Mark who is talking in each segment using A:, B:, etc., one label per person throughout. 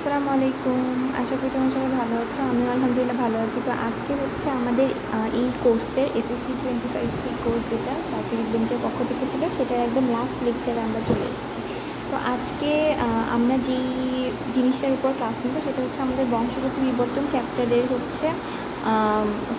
A: আসসালামু আলাইকুম। আশা করি তোমরা সবাই ভালো আছো। আমিও আলহামদুলিল্লাহ ভালো আছি। তো আজকে হচ্ছে আমাদের এই কোর্সের এসএসসি 25 কোর্স যেটা সার্কিট বেঞ্চের পক্ষ থেকে ছিল, সেটার একদম লাস্ট লেকচারে আমরা চলে এসেছি। তো আজকে আমরা যেই জিনিসটার উপর ক্লাস নেব সেটা হচ্ছে আমাদের বংশগত বিবর্তন চ্যাপ্টারের হচ্ছে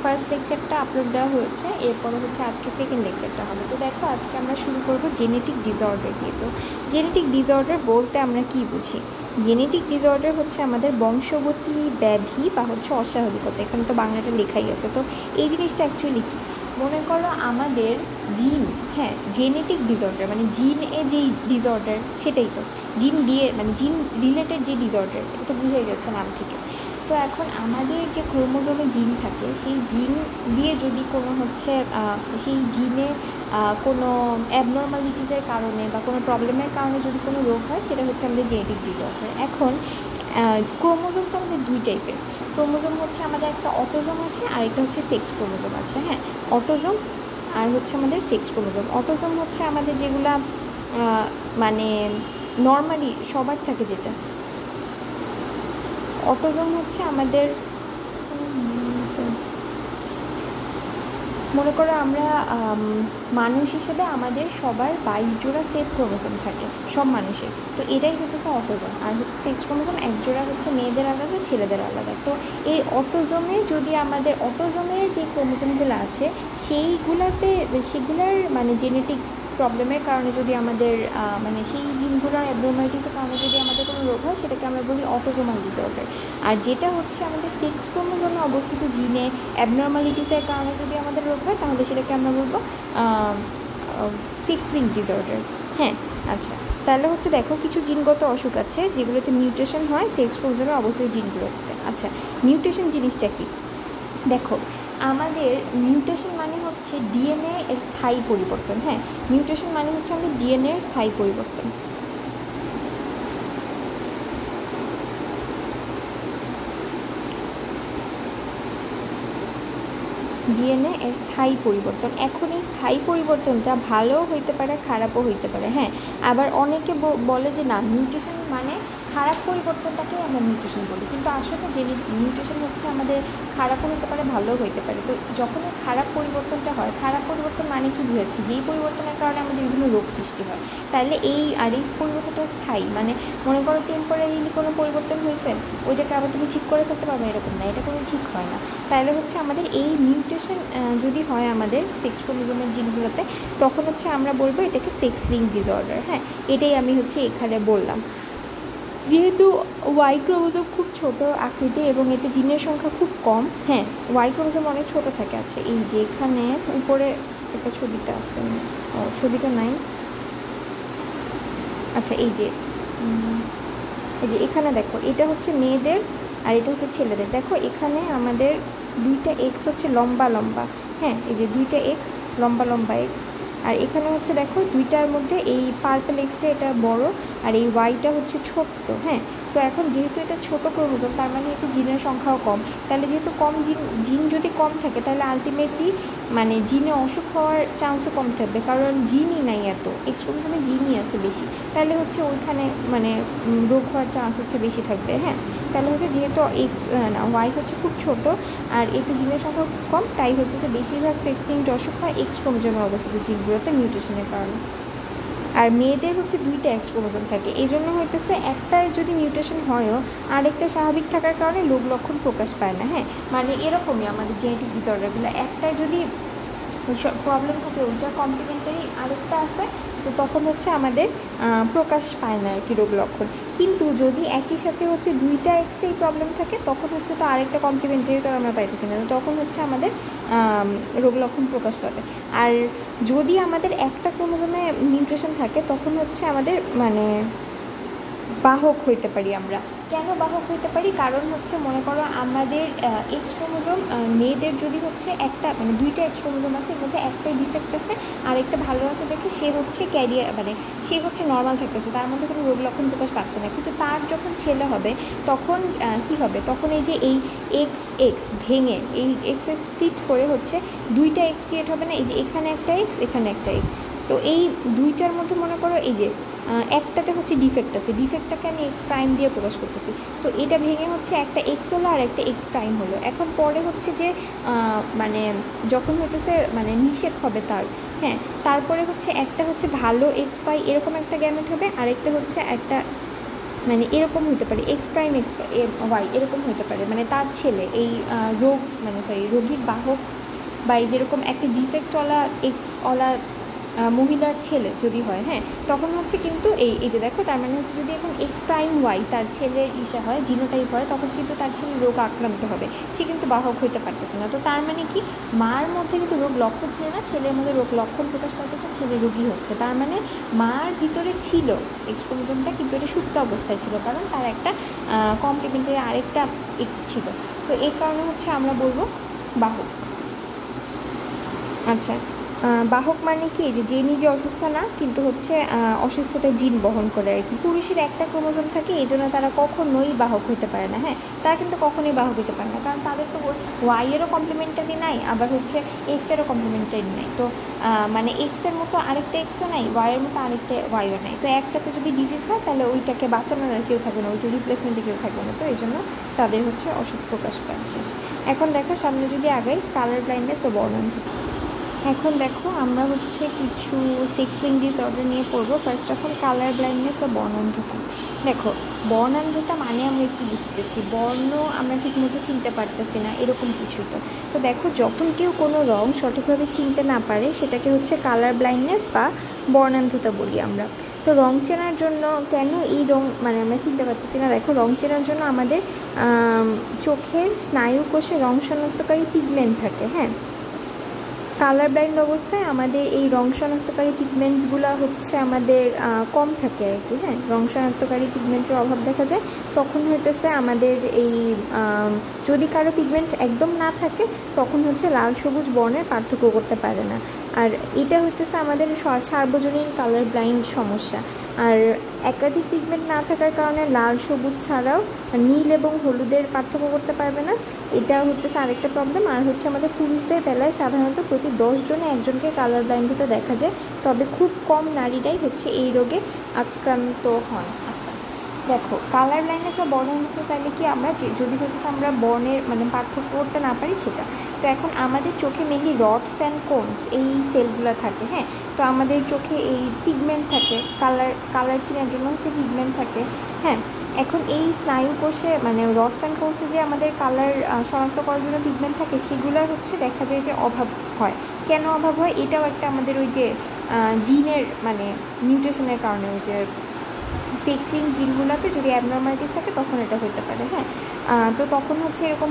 A: ফার্স্ট লেকচারটা আপলোড দেওয়া হয়েছে, এরপরে হচ্ছে আজকে সেকেন্ড লেকচারটা হবে। তো দেখো, আজকে আমরা শুরু করব জেনেটিক ডিসঅর্ডার দিয়ে। তো জেনেটিক ডিসঅর্ডার বলতে আমরা কী বুঝি? জেনেটিক ডিসঅর্ডার হচ্ছে আমাদের বংশগতি ব্যাধি বা হচ্ছে অস্বাভাবিকতা। এখানে তো বাংলাটা লেখাই আছে। তো এই জিনিসটা অ্যাকচুয়ালি কী? মনে করো আমাদের জিন, হ্যাঁ, জেনেটিক ডিসঅর্ডার মানে জিনে যেই ডিসঅর্ডার সেটাই তো জিন দিয়ে, মানে জিন রিলেটেড যে ডিসঅর্ডার, এটা তো বুঝাই যাচ্ছে নাম থেকে। তো এখন আমাদের যে ক্রোমোজোমে জিন থাকে, সেই জিন দিয়ে যদি কোনো হচ্ছে সেই জিনে কোনো অ্যাবনর্মালিটিসের কারণে বা কোনো প্রবলেমের কারণে যদি কোনো রোগ হয়, সেটা হচ্ছে আমাদের জেনেটিক ডিসঅর্ডার। এখন ক্রোমোজোম তো আমাদের দুই টাইপের। ক্রোমোজোম হচ্ছে আমাদের একটা অটোজোম আছে আর একটা হচ্ছে সেক্স ক্রোমোজোম আছে। হ্যাঁ, অটোজোম আর হচ্ছে আমাদের সেক্স ক্রোমোজোম। অটোজোম হচ্ছে আমাদের যেগুলা মানে নর্মালি সবার থাকে, যেটা অটোজোম হচ্ছে আমাদের, মনে করো আমরা মানুষ হিসেবে আমাদের সবার 22 জোড়া সেট ক্রোমোজোম থাকে সব মানুষের। তো এটাই হচ্ছে অটোজোম। আর হচ্ছে সেক্স ক্রোমোজোম এক জোড়া হচ্ছে মেয়েদের আলাদা, ছেলেদের আলাদা। তো এই অটোজোমে যদি আমাদের অটোজোমে যে ক্রোমোজোমগুলো আছে সেগুলার মানে জেনেটিক প্রবলেমের কারণে যদি আমাদের মানে সেই জিনগুলোর অ্যাবনর্মালিটিসের কারণে যদি আমাদের কোনো রোগ হয়, সেটাকে আমরা বলি অটোজোমাল ডিসঅর্ডার। আর যেটা হচ্ছে আমাদের সেক্স ক্রোমোজোমে অবস্থিত জিনে অ্যাবনর্মালিটিসের কারণে যদি আমাদের রোগ হয়, তাহলে সেটাকে আমরা বলবো সেক্স লিঙ্ক ডিসঅর্ডার। হ্যাঁ, আচ্ছা, তাহলে হচ্ছে দেখো, কিছু জিনগত অসুখ আছে যেগুলোতে মিউটেশন হয় সেক্স ক্রোমোজোমে অবস্থিত জিনগুলোতে। আচ্ছা, মিউটেশন জিনিসটা কি? দেখো, আমাদের মিউটেশন মানে হচ্ছে ডিএনএ এর স্থায়ী পরিবর্তন। হ্যাঁ, মিউটেশন মানে হচ্ছে আমাদের ডিএনএ এর স্থায়ী পরিবর্তন। ডিএনএ এর স্থায়ী পরিবর্তন। এখন এই স্থায়ী পরিবর্তনটা ভালোও হইতে পারে, খারাপও হইতে পারে। হ্যাঁ, আবার অনেকে বলে যে না, মিউটেশন মানে খারাপ পরিবর্তনটাকে আমরা মিউটেশন বলি, কিন্তু আসলে যে মিউটেশন হচ্ছে আমাদের খারাপও হতে পারে, ভালোও হইতে পারে। তো যখন এই খারাপ পরিবর্তনটা হয়, খারাপ পরিবর্তন মানে কি বুঝাচ্ছি? যেই পরিবর্তনের কারণে আমাদের বিভিন্ন রোগ সৃষ্টি হয়। তাহলে এই পরিবর্তনটা স্থায়ী, মানে মনে করো টেম্পোরারিলি কোনো পরিবর্তন হয়েছে, ওইটাকে আবার তুমি ঠিক করে ফেলতে পারবে, এরকম না, এটা কোনো ঠিক হয় না। তাহলে হচ্ছে আমাদের এই মিউটেশন যদি হয় আমাদের সেক্স ক্রোমোজোমের জিনগুলোতে, তখন হচ্ছে আমরা বলবো এটাকে সেক্স লিঙ্ক ডিসঅর্ডার। হ্যাঁ, এটাই আমি হচ্ছে এখানে বললাম। যেহেতু ওয়াই ক্রোমোজোম খুব ছোট আকৃতির এবং এতে জিনের সংখ্যা খুব কম। হ্যাঁ, ওয়াই ক্রোমোজোম অনেক ছোট থাকে। আছে এই যে এখানে উপরে একটা ছবিটা আছে, ছবিটা নাই। আচ্ছা, এই যে এখানে দেখো, এটা হচ্ছে মেয়েদের আর এটা হচ্ছে ছেলেদের। দেখো, এখানে আমাদের দুইটা এক্স হচ্ছে লম্বা লম্বা। হ্যাঁ, এই যে দুইটা এক্স লম্বা লম্বা এক্স। আর এখানে হচ্ছে দেখো, দুইটার মধ্যে এই পার্পল এক্সটা এটা বড় আর এই ওয়াইটা হচ্ছে ছোট্ট। হ্যাঁ, তো এখন যেহেতু এটা ছোটো ক্রোমোজোম, তার মানে এতে জিনের সংখ্যাও কম। তাহলে যেহেতু কম জিন যদি কম থাকে, তাহলে আলটিমেটলি মানে জিনে অসুখ হওয়ার চান্সও কম থাকবে, কারণ জিনই নাই এত, এক্স ক্রোমোজোমে জিনই আছে বেশি। তাহলে হচ্ছে ওইখানে মানে রোগ হওয়ার চান্স হচ্ছে বেশি থাকবে। হ্যাঁ, তাহলে হচ্ছে যেহেতু ওয়াই হচ্ছে খুব ছোট আর এতে জিনের সংখ্যা কম, তাই হচ্ছে বেশিরভাগ সেক্স লিঙ্কড অসুখ হয় এক্স ক্রোমোজোমে অবস্থিত জিনগুলোতে মিউটেশনের কারণে। আর মেয়েদের হচ্ছে দুইটা এক্স ক্রোমোজোম থাকে, এই জন্য হইতেছে একটাই যদি মিউটেশন হয়ও, আরেকটা স্বাভাবিক থাকার কারণে রোগ লক্ষণ প্রকাশ পায় না। হ্যাঁ, মানে এরকমই আমাদের জেনেটিক ডিসঅর্ডারগুলো, একটাই যদি প্রবলেম থাকে, ওইটার কমপ্লিমেন্টারি আরেকটা আছে, তো তখন হচ্ছে আমাদের প্রকাশ পায় না আর কি রোগ লক্ষণ। কিন্তু যদি একই সাথে হচ্ছে দুইটা এক্সেই প্রবলেম থাকে, তখন হচ্ছে তো আরেকটা কমপ্লিমেন্টারি তো আমরা পাইতেছি না, তখন হচ্ছে আমাদের রোগ লক্ষণ প্রকাশ পাবে। আর যদি আমাদের একটা ক্রোমোজোমে মিউটেশন থাকে, তখন হচ্ছে আমাদের মানে বাহক হইতে পারি আমরা। কেন বাহক হইতে পারি? কারণ হচ্ছে মনে করো আমাদের এক্স ক্রোমোজোম মেয়েদের যদি হচ্ছে একটা মানে দুইটা এক্স ক্রোমোজোম আছে, এর মধ্যে একটাই ডিফেক্ট আছে আর একটা ভালো আছে দেখে সে হচ্ছে ক্যারিয়ার মানে সে হচ্ছে নর্মাল থাকতেছে, তার মধ্যে কোনো রোগ লক্ষণ প্রকাশ পাচ্ছে না। কিন্তু তার যখন ছেলে হবে, তখন কি হবে? তখন এই যে এই এক্স এক্স ভেঙে এই এক্স এক্স স্প্লিট করে হচ্ছে দুইটা এক্স ক্রিয়েট হবে না? এই যে এখানে একটা এক্স, এখানে একটা এক্স। তো এই দুইটার মধ্যে মনে করো এই যে একটাতে হচ্ছে ডিফেক্ট আছে, ডিফেক্টটাকে আমি এক্স প্রাইম দিয়ে প্রকাশ করতেছি। তো এটা ভেঙে হচ্ছে একটা এক্স হলো আর একটা এক্স প্রাইম হলো। এখন পরে হচ্ছে যে মানে যখন হইতেছে মানে নিষেধ হবে তার, হ্যাঁ, তারপরে হচ্ছে একটা হচ্ছে ভালো এক্স ওয়াই এরকম একটা গ্যামেট হবে, আরেকটা হচ্ছে একটা মানে এরকম হতে পারে এক্স প্রাইম এক্স ওয়াই এরকম হতে পারে, মানে তার ছেলে এই রোগ মানে সরি রোগীর বাহক বা এই যেরকম একটা ডিফেক্টওয়ালা এক্সওয়ালা মহিলার ছেলে যদি হয়, হ্যাঁ, তখন হচ্ছে কিন্তু এই যে দেখো, তার মানে হচ্ছে যদি এখন এক্স প্রাইম ওয়াই তার ছেলের ইসা হয়, জিনোটাইপ হয়, তখন কিন্তু তার ছেলে রোগ আক্রান্ত হবে, সে কিন্তু বাহক হইতে পারতেছে না। তো তার মানে কি, মার মধ্যে কিন্তু রোগ লক্ষণ ছিল না, ছেলের মধ্যে রোগ লক্ষণ প্রকাশ পাইতেছে, ছেলে রোগী হচ্ছে। তার মানে মার ভিতরে ছিল এক্স ক্রোমোজোমটা, কিন্তু এটা সুপ্ত অবস্থায় ছিল, কারণ তার একটা কমপ্লিমেন্টারি আরেকটা এক্স ছিল। তো এই কারণে হচ্ছে আমরা বলবো বাহক। আচ্ছা, বাহক মানে কি, যে নিজে অসুস্থ না, কিন্তু হচ্ছে অসুস্থতার জিন বহন করে আর কি। পুরুষের একটা ক্রোমোজোম থাকে, এই জন্য তারা কখনোই বাহক হতে পারে না, হ্যাঁ, তারা কিন্তু কখনোই বাহক হতে পারে না, কারণ তাদের তো ওয়াইয়েরও কমপ্লিমেন্টারি নাই, আবার হচ্ছে এক্সেরও কমপ্লিমেন্টারি নাই। তো মানে এক্সের মতো আরেকটা এক্সও নাই, ওয়াইয়ের মতো আরেকটা ওয়াইও নাই। তো একটাতে যদি ডিজিজ হয় তাহলে ওইটাকে বাঁচানোর আর কেউ থাকবে না, ওইটা রিপ্লেসমেন্টে কেউ থাকবে না। তো এই জন্য তাদের হচ্ছে অসুখ প্রকাশ পায় শেষ। এখন দেখো সামনে যদি আগাই, কালার ব্লাইন্ডনেস বা বর্ণান্ধতা। এখন দেখো আমরা হচ্ছে কিছু সেক্স লিঙ্ক ডিসঅর্ডার নিয়ে পড়বো। First of all colour blindness বা বর্ণান্ধতা। দেখো বর্ণান্ধতা মানে আমরা একটু বুঝতেছি, বর্ণ আমরা ঠিকমতো চিনতে পারতেছি না, এরকম কিছু। তো দেখো যখন কেউ কোনো রং সঠিকভাবে চিনতে না পারে, সেটাকে হচ্ছে কালার ব্লাইন্ডনেস বা বর্ণান্ধতা বলি আমরা। তো রং চেনার জন্য কেন এই রং মানে আমরা চিনতে পারতেছি না, দেখো রং চেনার জন্য আমাদের চোখের স্নায়ু কোষে রং শনাক্তকারী পিগমেন্ট থাকে, হ্যাঁ। কালার ব্লাইন্ড অবস্থায় আমাদের এই রং শনাক্তকারী পিগমেন্টসগুলো হচ্ছে আমাদের কম থাকে আর কি, হ্যাঁ, রং শনাক্তকারী পিগমেন্টের অভাব দেখা যায়। তখন হইতেছে আমাদের এই যদি কারো পিগমেন্ট একদম না থাকে, তখন হচ্ছে লাল সবুজ বর্ণের পার্থক্য করতে পারে না। আর এটা হইতেছে আমাদের সার্বজনীন কালার ব্লাইন্ড সমস্যা। আর একাধিক পিগমেন্ট না থাকার কারণে লাল সবুজ ছাড়াও নীল এবং হলুদের পার্থক্য করতে পারবে না, এটা হচ্ছে আরেকটা প্রবলেম। আর হচ্ছে আমাদের পুরুষদের বেলায় সাধারণত প্রতি 10 জনে একজনকে কালার ব্লাইন্ডতা দেখা যায়, তবে খুব কম নারীরাই হচ্ছে এই রোগে আক্রান্ত হন। আচ্ছা দেখো কালার ব্লাইন্ডনেস বা বর্ণান্ধতা তাহলে কি আমরা যদি হচ্ছে আমরা বর্ণের মানে পার্থক্য করতে না পারি সেটা। তো এখন আমাদের চোখে মেনলি রডস অ্যান্ড কোনস এই সেলগুলো থাকে, হ্যাঁ। তো আমাদের চোখে এই পিগমেন্ট থাকে, কালার চেনার জন্য হচ্ছে পিগমেন্ট থাকে, হ্যাঁ। এখন এই স্নায়ু কোষে মানে রডস অ্যান্ড কোনসে যে আমাদের কালার শনাক্ত করার জন্য পিগমেন্ট থাকে, সেগুলোর হচ্ছে দেখা যায় যে অভাব হয়। কেন অভাব হয়, এটাও একটা আমাদের ওই যে জিনের মানে মিউটেশনের কারণে, ওই যে সেক্স লিঙ্ক জিনগুলোতে যদি অ্যাবনর্মালিটিস থাকে তখন এটা হতে পারে, হ্যাঁ। তো তখন হচ্ছে এরকম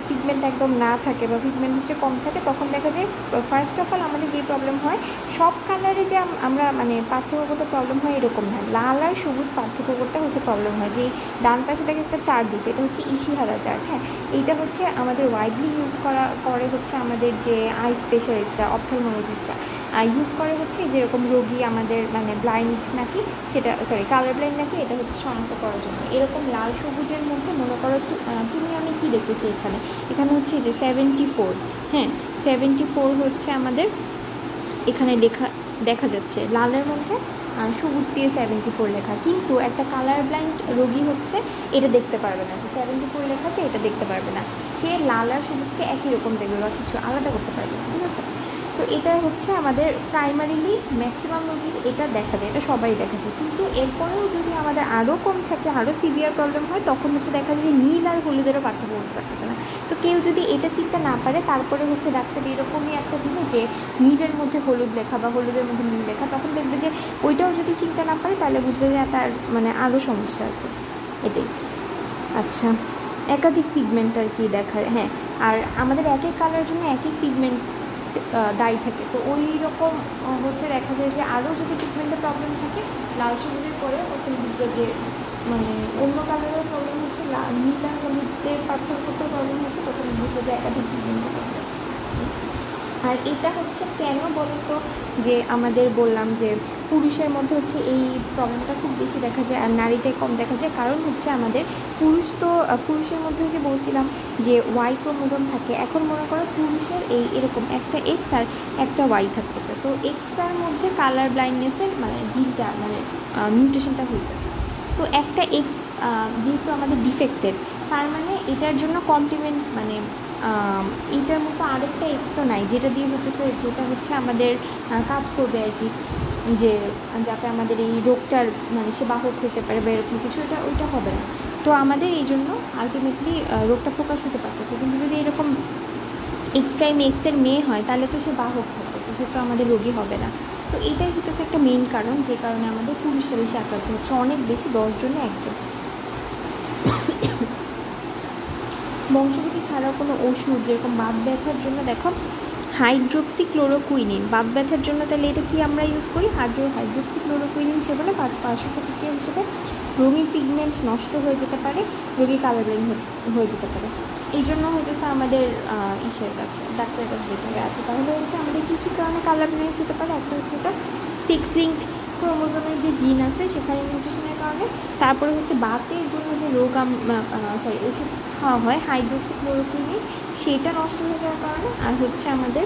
A: পিগমেন্ট একদম না থাকে বা পিগমেন্ট হচ্ছে কম থাকে, তখন দেখা যায় ফার্স্ট অফ অল আমাদের যে প্রবলেম হয়, সব কালারে যে আমরা মানে পার্থক্য করতে প্রবলেম হয় এরকম না, লাল আর সবুজ পার্থক্য করতে হচ্ছে প্রবলেম হয়। যে ডান পাশে থেকে একটা চার্ট দিছে, এটা হচ্ছে ইশিহারা চার্ট, হ্যাঁ। এইটা হচ্ছে আমাদের ওয়াইডলি ইউজ করে হচ্ছে আমাদের যে আই স্পেশালিস্টরা অপথলমোলজিস্টরা ইউজ করে হচ্ছে যেরকম রোগী আমাদের মানে ব্লাইন্ড নাকি সেটা কালার ব্লাইন্ড নাকি এটা হচ্ছে শনাক্ত করার জন্য। এরকম লাল সবুজের মধ্যে মনে করো তুমি আমি কি দেখতেছি এখানে হচ্ছে যে 74, হ্যাঁ 74 হচ্ছে আমাদের এখানে দেখা যাচ্ছে লালের মধ্যে সবুজ দিয়ে 74 লেখা, কিন্তু একটা কালার ব্লাইন্ড রোগী হচ্ছে এটা দেখতে পারবে না, যে 74 লেখা আছে এটা দেখতে পারবে না, সে লাল আর সবুজকে একই রকম দেখবে বা কিছু আলাদা করতে পারবে না, ঠিক আছে। তো এটা হচ্ছে আমাদের প্রাইমারিলি ম্যাক্সিমাম রোগীর এটা দেখা যায়, এটা সবাই দেখা যায়। কিন্তু এরপরেও যদি আমাদের আরও কম থাকে, আরও সিভিয়ার প্রবলেম হয়, তখন হচ্ছে দেখা যায় যে নীল আর হলুদেরও পার্থক্য করতে পারতেছে না। তো কেউ যদি এটা চিন্তা না পারে, তারপরে হচ্ছে ডাক্তার এরকমই একটা দিবে যে নীলের মধ্যে হলুদ লেখা বা হলুদের মধ্যে নীল লেখা, তখন দেখবে যে ওইটাও যদি চিন্তা না পারে তাহলে বুঝবে যে তার মানে আরও সমস্যা আছে, এটাই। আচ্ছা একাধিক পিগমেন্ট আর কি দেখার, হ্যাঁ। আর আমাদের এক এক কালারের জন্য এক এক পিগমেন্ট দায়ী থাকে। তো ওই রকম হচ্ছে দেখা যায় যে আরও যদি পিগমেন্টের প্রবলেম থাকে লাল সবুজের পরে, তখন বুঝবে যে মানে অন্য কালারের প্রবলেম হচ্ছে, নীল আর হলুদের পার্থক্য প্রবলেম হচ্ছে, তখন বুঝবে যে একাধিক পিগমেন্টের প্রবলেম। আর এটা হচ্ছে কেন বলতো, যে আমাদের বললাম যে পুরুষের মধ্যে হচ্ছে এই প্রবলেমটা খুব বেশি দেখা যায় আর নারীতে কম দেখা যায়। কারণ হচ্ছে আমাদের পুরুষের মধ্যে যে বলছিলাম যে ওয়াই ক্রোমোজোম থাকে, এখন মনে করো পুরুষের এরকম একটা এক্স আর একটা ওয়াই থাকতেছে, তো এক্সটার মধ্যে কালার ব্লাইন্ডনেসের মানে জিনটা মানে মিউটেশনটা হয়েছে। তো একটা এক্স যেহেতু আমাদের ডিফেক্টেড, তার মানে এটার জন্য কমপ্লিমেন্ট মানে এইটার মতো আরেকটা এক্স তো নাই যেটা দিয়ে যেটা হচ্ছে আমাদের কাজ করবে আর কি, যে যাতে আমাদের এই রোগটার মানে সে বাহক হতে পারে বা এরকম কিছু, ওইটা হবে না। তো আমাদের এই জন্য আলটিমেটলি রোগটা প্রকাশ হতে পারতেছে। কিন্তু যদি এরকম এক্স প্রাইম এক্সের মেয়ে হয় তাহলে তো সে বাহক থাকতেছে, সে তো আমাদের রোগী হবে না। তো এইটাই হতেছে একটা মেইন কারণ যে কারণে আমাদের পুরুষরা বেশি আক্রান্ত হচ্ছে, অনেক বেশি, 10 জনে 1 জন। বংশগতি ছাড়াও কোনো ওষুধ যেরকম বাত ব্যথার জন্য দেখো হাইড্রোক্সিক্লোরোকুইনিন, বাত ব্যথার জন্য তাহলে এটা কি আমরা ইউজ করি হাইড্রোক্সিক্লোরোকুইনিন হিসেবে না, পার্শ্ব প্রতিক্রিয়া হিসেবে রোগীর পিগমেন্ট নষ্ট হয়ে যেতে পারে, রোগী কালার ব্লাইন্ড হয়ে যেতে পারে। এই জন্য হইতেছে আমাদের ডাক্তারের কাছে যেতে হবে। আছে তাহলে হচ্ছে আমাদের কী কী কারণে কালার ব্লাইন্ড হতে পারে, একটা হচ্ছে এটা 6 লিঙ্কড ক্রোমোজোমের যে জিন আছে সেখানে মিউটেশনের কারণে, তারপরে হচ্ছে বাতের জন্য যে ওষুধ খাওয়া হয় হাইড্রোক্সিক্লোরোকুইনিন, সেটা নষ্ট হয়ে যাওয়ার কারণে, আর হচ্ছে আমাদের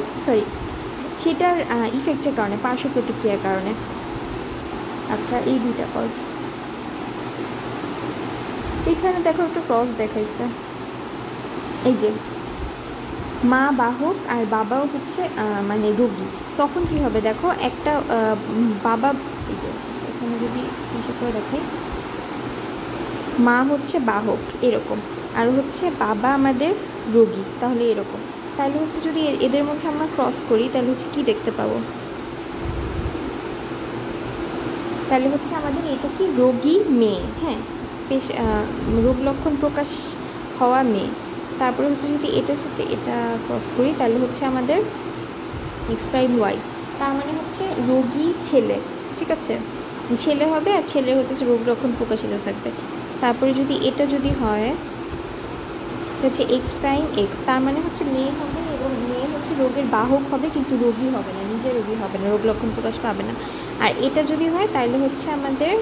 A: সেটার ইফেক্টের কারণে, পার্শ্ব প্রতিক্রিয়ার কারণে। আচ্ছা, এই দুইটা কজ এখানে দেখো একটু ক্রস দেখাইছে, এই যে মা বাহক আর বাবাও হচ্ছে মানে রোগী, তখন কি হবে দেখো একটা বাবা, এই যে এখানে যদি হিসেব করে দেখাই, মা হচ্ছে বাহক এরকম, আর হচ্ছে বাবা আমাদের রোগী, তাহলে এরকম। তাহলে হচ্ছে যদি এদের মধ্যে আমরা ক্রস করি তাহলে হচ্ছে কি দেখতে পাবো, তাহলে হচ্ছে আমাদের এটা কি রোগী মেয়ে, হ্যাঁ, রোগ লক্ষণ প্রকাশ হওয়া মেয়ে। তারপরে হচ্ছে যদি এটার সাথে এটা ক্রস করি তাহলে হচ্ছে আমাদের এক্স প্রাইম ওয়াই, তার মানে হচ্ছে রোগী ছেলে, ঠিক আছে, ছেলে হবে আর ছেলের হচ্ছে রোগ লক্ষণ প্রকাশিত থাকবে। তারপরে যদি এটা যদি হয় হচ্ছে এক্স প্রাইম এক্স, তার মানে হচ্ছে মেয়ে হবে এবং মেয়ে হচ্ছে রোগের বাহক হবে কিন্তু রোগী হবে না, নিজে রোগী হবে না, রোগ লক্ষণ প্রকাশ পাবে না। আর এটা যদি হয় তাহলে হচ্ছে আমাদের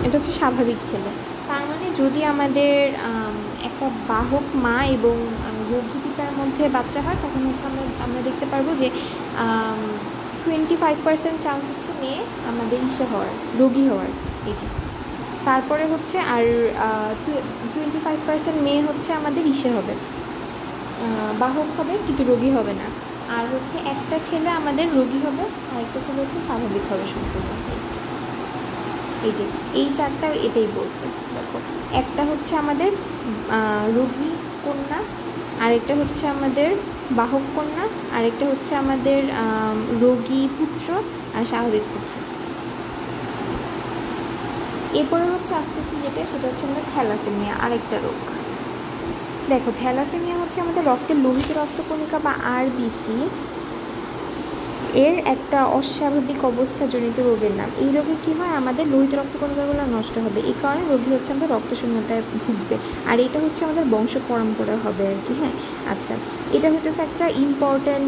A: এটা হচ্ছে স্বাভাবিক ছেলে। তার মানে যদি আমাদের একটা বাহক মা এবং রোগী পিতার মধ্যে বাচ্চা হয় তখন হচ্ছে আমরা দেখতে পারবো যে 25% চান্স হচ্ছে মেয়ে আমাদের হওয়ার, রোগী হওয়ার, এই যে। তারপরে হচ্ছে আর 25% মেয়ে হচ্ছে আমাদের হবে, বাহক হবে কিন্তু রোগী হবে না। আর হচ্ছে একটা ছেলে আমাদের রোগী হবে আর একটা ছেলে হচ্ছে স্বাভাবিক হবে সম্পূর্ণ। এই যে এই চারটা এটাই বলছে, দেখো একটা হচ্ছে আমাদের রোগী কন্যা, আরেকটা হচ্ছে আমাদের বাহক কন্যা, আরেকটা হচ্ছে আমাদের রোগী পুত্র আর স্বাভাবিক পুত্র। এরপরে হচ্ছে আস্তে আস্তে সেটা হচ্ছে আমাদের থ্যালাসেমিয়া, আরেকটা রোগ। দেখো থ্যালাসেমিয়া হচ্ছে আমাদের রক্তের লোহিত রক্তকণিকা বা আরবিসি এর একটা অস্বাভাবিক অবস্থাজনিত রোগের নাম। এই রোগে কী হয়, আমাদের লোহিত রক্তকণিকাগুলো নষ্ট হবে, এই কারণে রোগী হচ্ছে আমাদের রক্তশূন্যতায় ভুগবে, আর এটা হচ্ছে আমাদের বংশ পরম্পরা হবে আর কি, হ্যাঁ। আচ্ছা, এটা হচ্ছে একটা ইম্পর্ট্যান্ট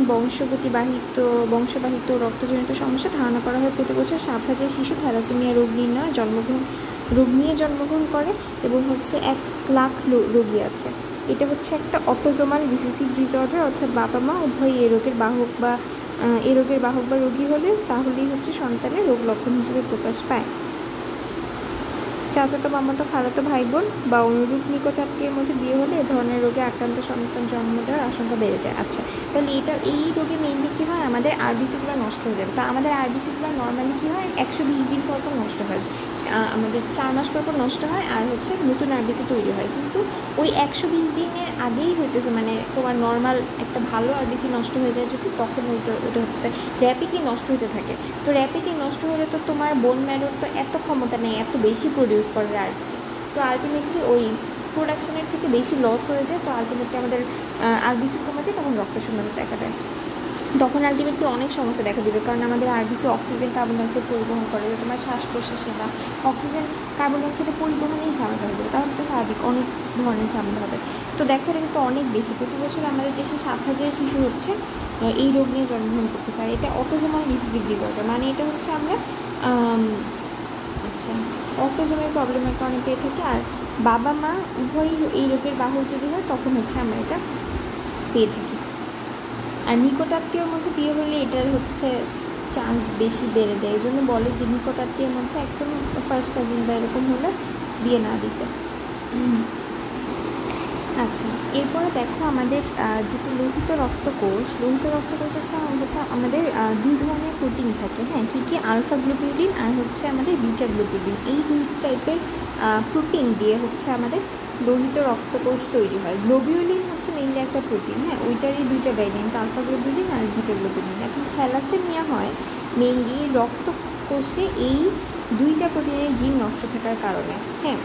A: বংশবাহিত রক্তজনিত সমস্যা। ধারণা করা হয় প্রতি বছর 7,000 শিশু থ্যালাসেমিয়া রোগ নিয়ে জন্মগ্রহণ করে এবং হচ্ছে 1 লাখ রোগী আছে। এটা হচ্ছে একটা অটোজোমাল রিসেসিভ ডিসঅর্ডার, অর্থাৎ বাবা মা উভয় এই রোগের বাহক বা রোগী হলে তাহলেই হচ্ছে সন্তানের রোগ লক্ষণ হিসেবে প্রকাশ পায়। চাচাতো মামাতো খালাতো ভাই বোন বা অনুরূপ নিকটাত্মীয়ের মধ্যে বিয়ে হলে এ ধরনের রোগে আক্রান্ত সন্তান জন্ম দেওয়ার আশঙ্কা বেড়ে যায়। আচ্ছা, তাহলে এই রোগে মেইনলি কী হয়, আমাদের আরবিসিগুলো নষ্ট হয়ে যাবে। তো আমাদের আরবিসিগুলো নর্মালি কী হয়, 120 দিন পর নষ্ট হয়, আমাদের 4 মাস পর নষ্ট হয়, আর হচ্ছে নতুন আরবিসি তৈরি হয়। কিন্তু ওই 120 দিনের আগেই হইতেছে, মানে তোমার নর্মাল একটা ভালো আরবিসি নষ্ট হয়ে যায় যদি, তখন ওটা হচ্ছে র্যাপিডলি নষ্ট হতে থাকে। তো র্যাপিডলি নষ্ট হলে তো তোমার বোন ম্যারোর তো এত ক্ষমতা নেই এত বেশি প্রডিউস করার আরবিসি, তো আলটিমেটলি ওই প্রোডাকশনের থেকে বেশি লস হয়ে যায়, তো আলটিমেটলি আমাদের আরবিসি কমে যায়, তখন রক্তশূন্যতা দেখা দেয়। তখন আলটিমেটলি অনেক সমস্যা দেখা দেবে, কারণ আমাদের আরবিসি অক্সিজেন কার্বন ডাইঅক্সাইড পরিবহন করে, যে তোমার শ্বাস প্রশ্বাসে বা অক্সিজেন কার্বন ডাইঅক্সাইডের পরিবহনেই ঝামেলা হয়ে যাবে, তাহলে তো স্বাভাবিক অনেক ধরনের ঝামেলা হবে। তো দেখো এটা কিন্তু অনেক বেশি, প্রতি বছর আমাদের দেশে 7,000 শিশু হচ্ছে এই রোগ নিয়ে জন্মগ্রহণ করতেছে। আর এটা অটোজোমাল রিসেসিভ ডিসঅর্ডার, মানে এটা হচ্ছে আমরা আচ্ছা অটোজোমের প্রবলেমের কারণে পেয়ে থাকি, আর বাবা মা উভয়ই এই রোগের বাহক যদি হয় তখন হচ্ছে আমরা এটা পেয়ে থাকি। আর নিকটাত্মীয়র মধ্যে বিয়ে হলে এটার হচ্ছে চান্স বেশি বেড়ে যায়, এই জন্য বলে যে নিকটাত্মীয়র মধ্যে একদম ফার্স্ট কাজিন বা এরকম হলে বিয়ে না দিতে। আচ্ছা, এরপরে দেখো আমাদের যেটা লোহিত রক্তকোষ হচ্ছে আমাদের 2 ধরনের প্রোটিন থাকে, হ্যাঁ কী কী, আলফা গ্লোবিউলিন আর হচ্ছে আমাদের বিটা গ্লোবিউলিন, এই 2 টাইপের প্রোটিন দিয়ে হচ্ছে আমাদের লোহিত রক্তকোষ তৈরি হয়। গ্লোবিউলিন হচ্ছে মেইনলি একটা প্রোটিন, হ্যাঁ ওইটারই 2টা ভ্যারিয়েন্ট, আলফা গ্লোবিউলিন আর বিটা গ্লোবিউলিন। এখন থ্যালাসেমিয়া হয় মেইনলি রক্তকোষে এই 2টা প্রোটিনের জিন নষ্ট থাকার কারণে, হ্যাঁ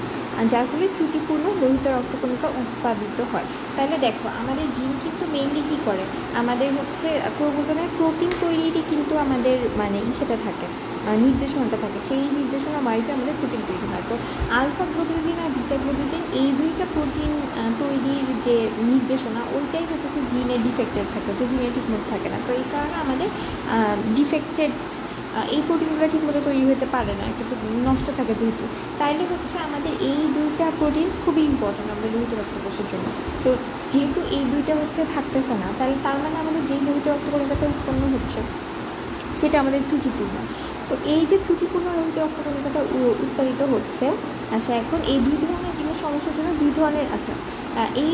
A: যার ফলে ত্রুটিপূর্ণ লোহিত রক্তকণিকা উৎপাদিত হয়। তাহলে দেখো আমাদের জিন কিন্তু মেইনলি কী করে, আমাদের হচ্ছে ক্রোমোজোমের প্রোটিন তৈরিরই কিন্তু আমাদের মানে সেটা থাকে, নির্দেশনাটা থাকে, সেই নির্দেশনা ওয়াইজে আমাদের প্রোটিন তৈরি হয়। তো আলফা গ্লোবিউলিন আর বিটা গ্লোবিউলিন এই 2টা প্রোটিন তৈরির যে নির্দেশনা ওইটাই হচ্ছে জিনের ডিফেক্টেড থাকে, তো জেনেটিক মোড থাকে না। তো এই কারণে আমাদের ডিফেক্টেড এই প্রোটিনগুলো ঠিকমতো তৈরি হতে পারে না, কিন্তু নষ্ট থাকে যেহেতু, তাইলে হচ্ছে আমাদের এই 2টা প্রোটিন খুবই ইম্পর্টেন্ট আমাদের লোহিত রক্তকোষের জন্য। তো যেহেতু এই 2টা হচ্ছে থাকতেছে না, তাহলে তার মানে আমাদের যেই লোহিত রক্তকণিকাটা উৎপন্ন হচ্ছে সেটা আমাদের ত্রুটিপূর্ণ। তো এই যে ত্রুটিপূর্ণ লোহিত রক্তকণিকাটা উৎপাদিত হচ্ছে, আচ্ছা এখন এই 2 ধরনের জিনিস সমস্যার জন্য 2 ধরনের, আচ্ছা এই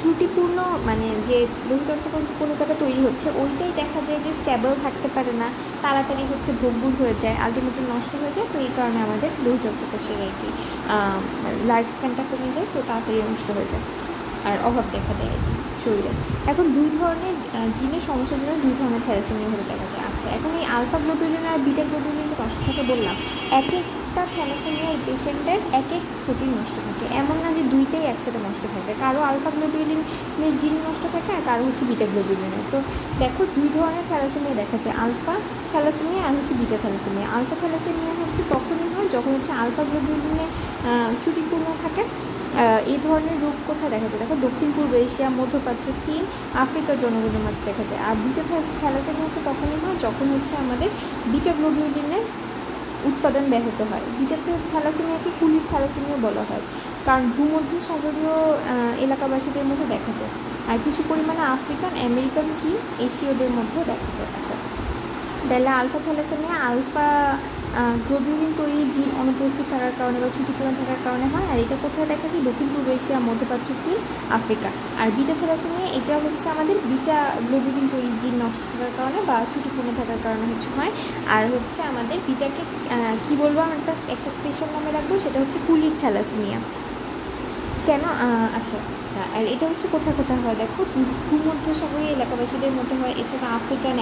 A: ত্রুটিপূর্ণ মানে যে লোহিত রক্তকণিকাটা তৈরি হচ্ছে ওইটাই দেখা যায় যে স্ট্যাবল থাকতে পারে না, তাড়াতাড়ি হচ্ছে ভঙ্গুর হয়ে যায়, আলটিমেটলি নষ্ট হয়ে যায়। তো এই কারণে আমাদের লোহিত রক্তকোষের আর কি লাইফ স্প্যানটা কমে যায়, তো তাড়াতাড়ি নষ্ট হয়ে যায় আর অভাব দেখা দেয় আর কি শরীরে। এখন 2 ধরনের জিনের সমস্যার জন্য 2 ধরনের থ্যালাসেমিয়া হতে দেখা যায়। আচ্ছা এখন এই আলফা গ্লোবিউলিন আর বিটা গ্লোবিউলিন যে নষ্ট থাকে বললাম, এক একটা থ্যালাসেমিয়ার পেশেন্টের এক এক প্রোটিন নষ্ট থাকে, এমন না যে 2টাই একসাথে নষ্ট থাকবে, কারো আলফা গ্লোবিউলিনের জিন নষ্ট থাকে আর কারো হচ্ছে বিটা গ্লোবিউলিনের। তো দেখো 2 ধরনের থ্যালাসেমিয়া দেখা যায়, আলফা থ্যালাসেমিয়া আর হচ্ছে বিটা থ্যালাসেমিয়া। আলফা থ্যালাসেমিয়া হচ্ছে তখনই হয় যখন হচ্ছে আলফা গ্লোবিউলিনে ত্রুটিপূর্ণ থাকে। এই ধরনের রোগ কোথায় দেখা যায়, দেখো দক্ষিণ পূর্ব এশিয়া, মধ্যপ্রাচ্য, চীন, আফ্রিকার জনগণের মাঝে দেখা যায়। আর বিটা থ্যালাসেমিয়া হচ্ছে তখনই হয় যখন হচ্ছে আমাদের বিটা গ্লোবিউলিনের উৎপাদন ব্যাহত হয়। বিটা থ্যালাসেমিয়াকে কুলির থ্যালাসেমিয়া বলা হয়, কারণ ভূমধ্যসাগরীয় এলাকাবাসীদের মধ্যে দেখা যায়, আর কিছু পরিমাণে আফ্রিকান, আমেরিকান, চীন, এশীয়দের মধ্যেও দেখা যায়। আচ্ছা তাহলে আলফা থ্যালাসেমিয়া আলফা গ্লোবিউলিন তৈরির জিন অনুপস্থিত থাকার কারণে বা ত্রুটিপূর্ণ থাকার কারণে হয়, আর এটা কোথায় দেখা যায়, দক্ষিণ পূর্ব এশিয়া, মধ্যপ্রাচ্য, চীন, আফ্রিকা। আর বিটা থ্যালাসেমিয়া এটা হচ্ছে আমাদের বিটা গ্লোবিউলিন তৈরির জিন নষ্ট থাকার কারণে বা ত্রুটিপূর্ণ থাকার কারণে হচ্ছে হয়। আর হচ্ছে আমাদের বিটাকে কী বলবো, আমরা একটা স্পেশাল নামে রাখবো, সেটা হচ্ছে কুলির থ্যালাসেমিয়া। কেন, আচ্ছা আর এটা হচ্ছে কোথায় কোথায় হয় দেখো, ভূমধ্যসাগরীয় এলাকাবাসীদের মধ্যে হয়, এছাড়া আফ্রিকান,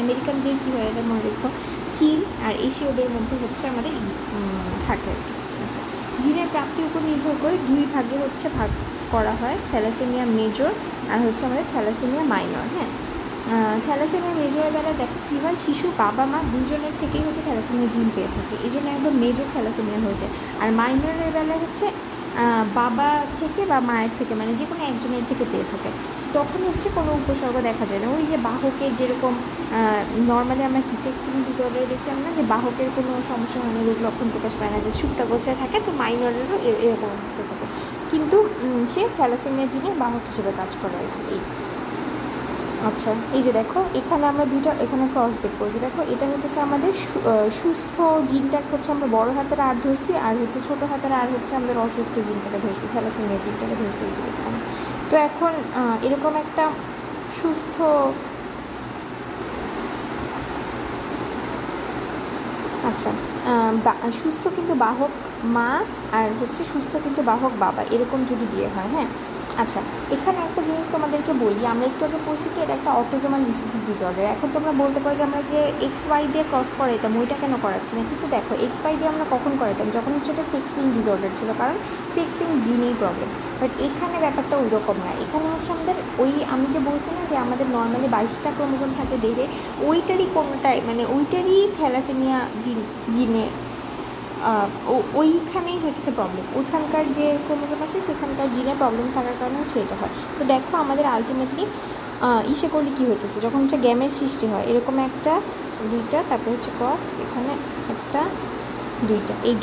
A: আমেরিকানদের কী হয় এটা মনে রেখো, চীন আর এশীয়দের মধ্যে হচ্ছে আমাদের থাকে আর কি। আচ্ছা জিনের প্রাপ্তির উপর নির্ভর করে 2 ভাগে হচ্ছে ভাগ করা হয়, থ্যালাসেমিয়া মেজর আর হচ্ছে আমাদের থ্যালাসেমিয়া মাইনর। হ্যাঁ থ্যালাসেমিয়া মেজরের বেলা দেখো কী হয়, শিশু বাবা মা 2জনের থেকেই হচ্ছে থ্যালাসেমিয়া জিন পেয়ে থাকে, এই জন্য একদম মেজর থ্যালাসেমিয়া হয়ে যায়। আর মাইনরের বেলায় হচ্ছে বাবা থেকে বা মায়ের থেকে, মানে যে কোনো একজনের থেকে পেয়ে থাকে, তখন হচ্ছে কোনো উপসর্গ দেখা যায় না। ওই যে বাহকের যেরকম নর্মালি আমরা কি সেক্সুয়াল ডিসঅর্ডারে দেখছিলাম না যে বাহকের কোনো সমস্যা হয় না, রোগ লক্ষণ প্রকাশ পায় না, যে সুপ্তাবস্থায় থাকে, তো মাইনরেরও এরকম অবস্থা থাকে, কিন্তু সে থ্যালাসেমিয়া জিনের বাহক হিসেবে কাজ করে আর কি। এই আচ্ছা এই যে দেখো এখানে আমরা এখানে ক্রস দেখবো, যে দেখো এটা হচ্ছে আমাদের সুস্থ জিনটাকে হচ্ছে আমরা বড় হাতের আর ধরছি, আর হচ্ছে ছোটো হাতের আর হচ্ছে আমাদের অসুস্থ জিনটাকে ধরছি, থ্যালাসেমিয়া জিনটাকে ধরছি এই যে এখানে। তো এখন এরকম একটা সুস্থ আচ্ছা সুস্থ কিন্তু বাহক মা আর হচ্ছে সুস্থ কিন্তু বাহক বাবা, এরকম যদি বিয়ে হয়, হ্যাঁ আচ্ছা, এখানে একটা জিনিস তোমাদেরকে বলি, আমরা একটু আগে পড়ছি কি এটা একটা অটোজোমাল রিসেসিভ ডিসঅর্ডার। এখন তোমরা বলতে পারো যে আমরা যে এক্স ওয়াই দিয়ে ক্রস করাইতাম ওইটা কেন করাচ্ছি না, কিন্তু দেখো এক্স ওয়াই দিয়ে আমরা কখন করাইতাম, যখন হচ্ছে এটা সেক্স লিঙ্ক ডিসঅর্ডার ছিল, কারণ সেক্স লিঙ্ক জিনেই প্রবলেম। বাট এখানে ব্যাপারটা ওই রকম না, এখানে হচ্ছে আমাদের ওই আমি যে বলছি না যে আমাদের নর্মালি 22টা ক্রোমোজোম থাকে দেহে, ওইটারই কোনোটাই মানে ওইটারই থ্যালাসেমিয়া জিনে ওইখানেই হইতেছে প্রবলেম, ওইখানকার যে ক্রোমোজোম আছে সেখানকার জিনে প্রবলেম থাকার কারণে হচ্ছে এটা হয়। তো দেখো আমাদের আলটিমেটলি ইসে করলে কী হইতেছে, যখন হচ্ছে গ্যামের সৃষ্টি হয় এরকম একটা দুইটা, তারপর হচ্ছে ক্রস এখানে একটা দুইটা, এই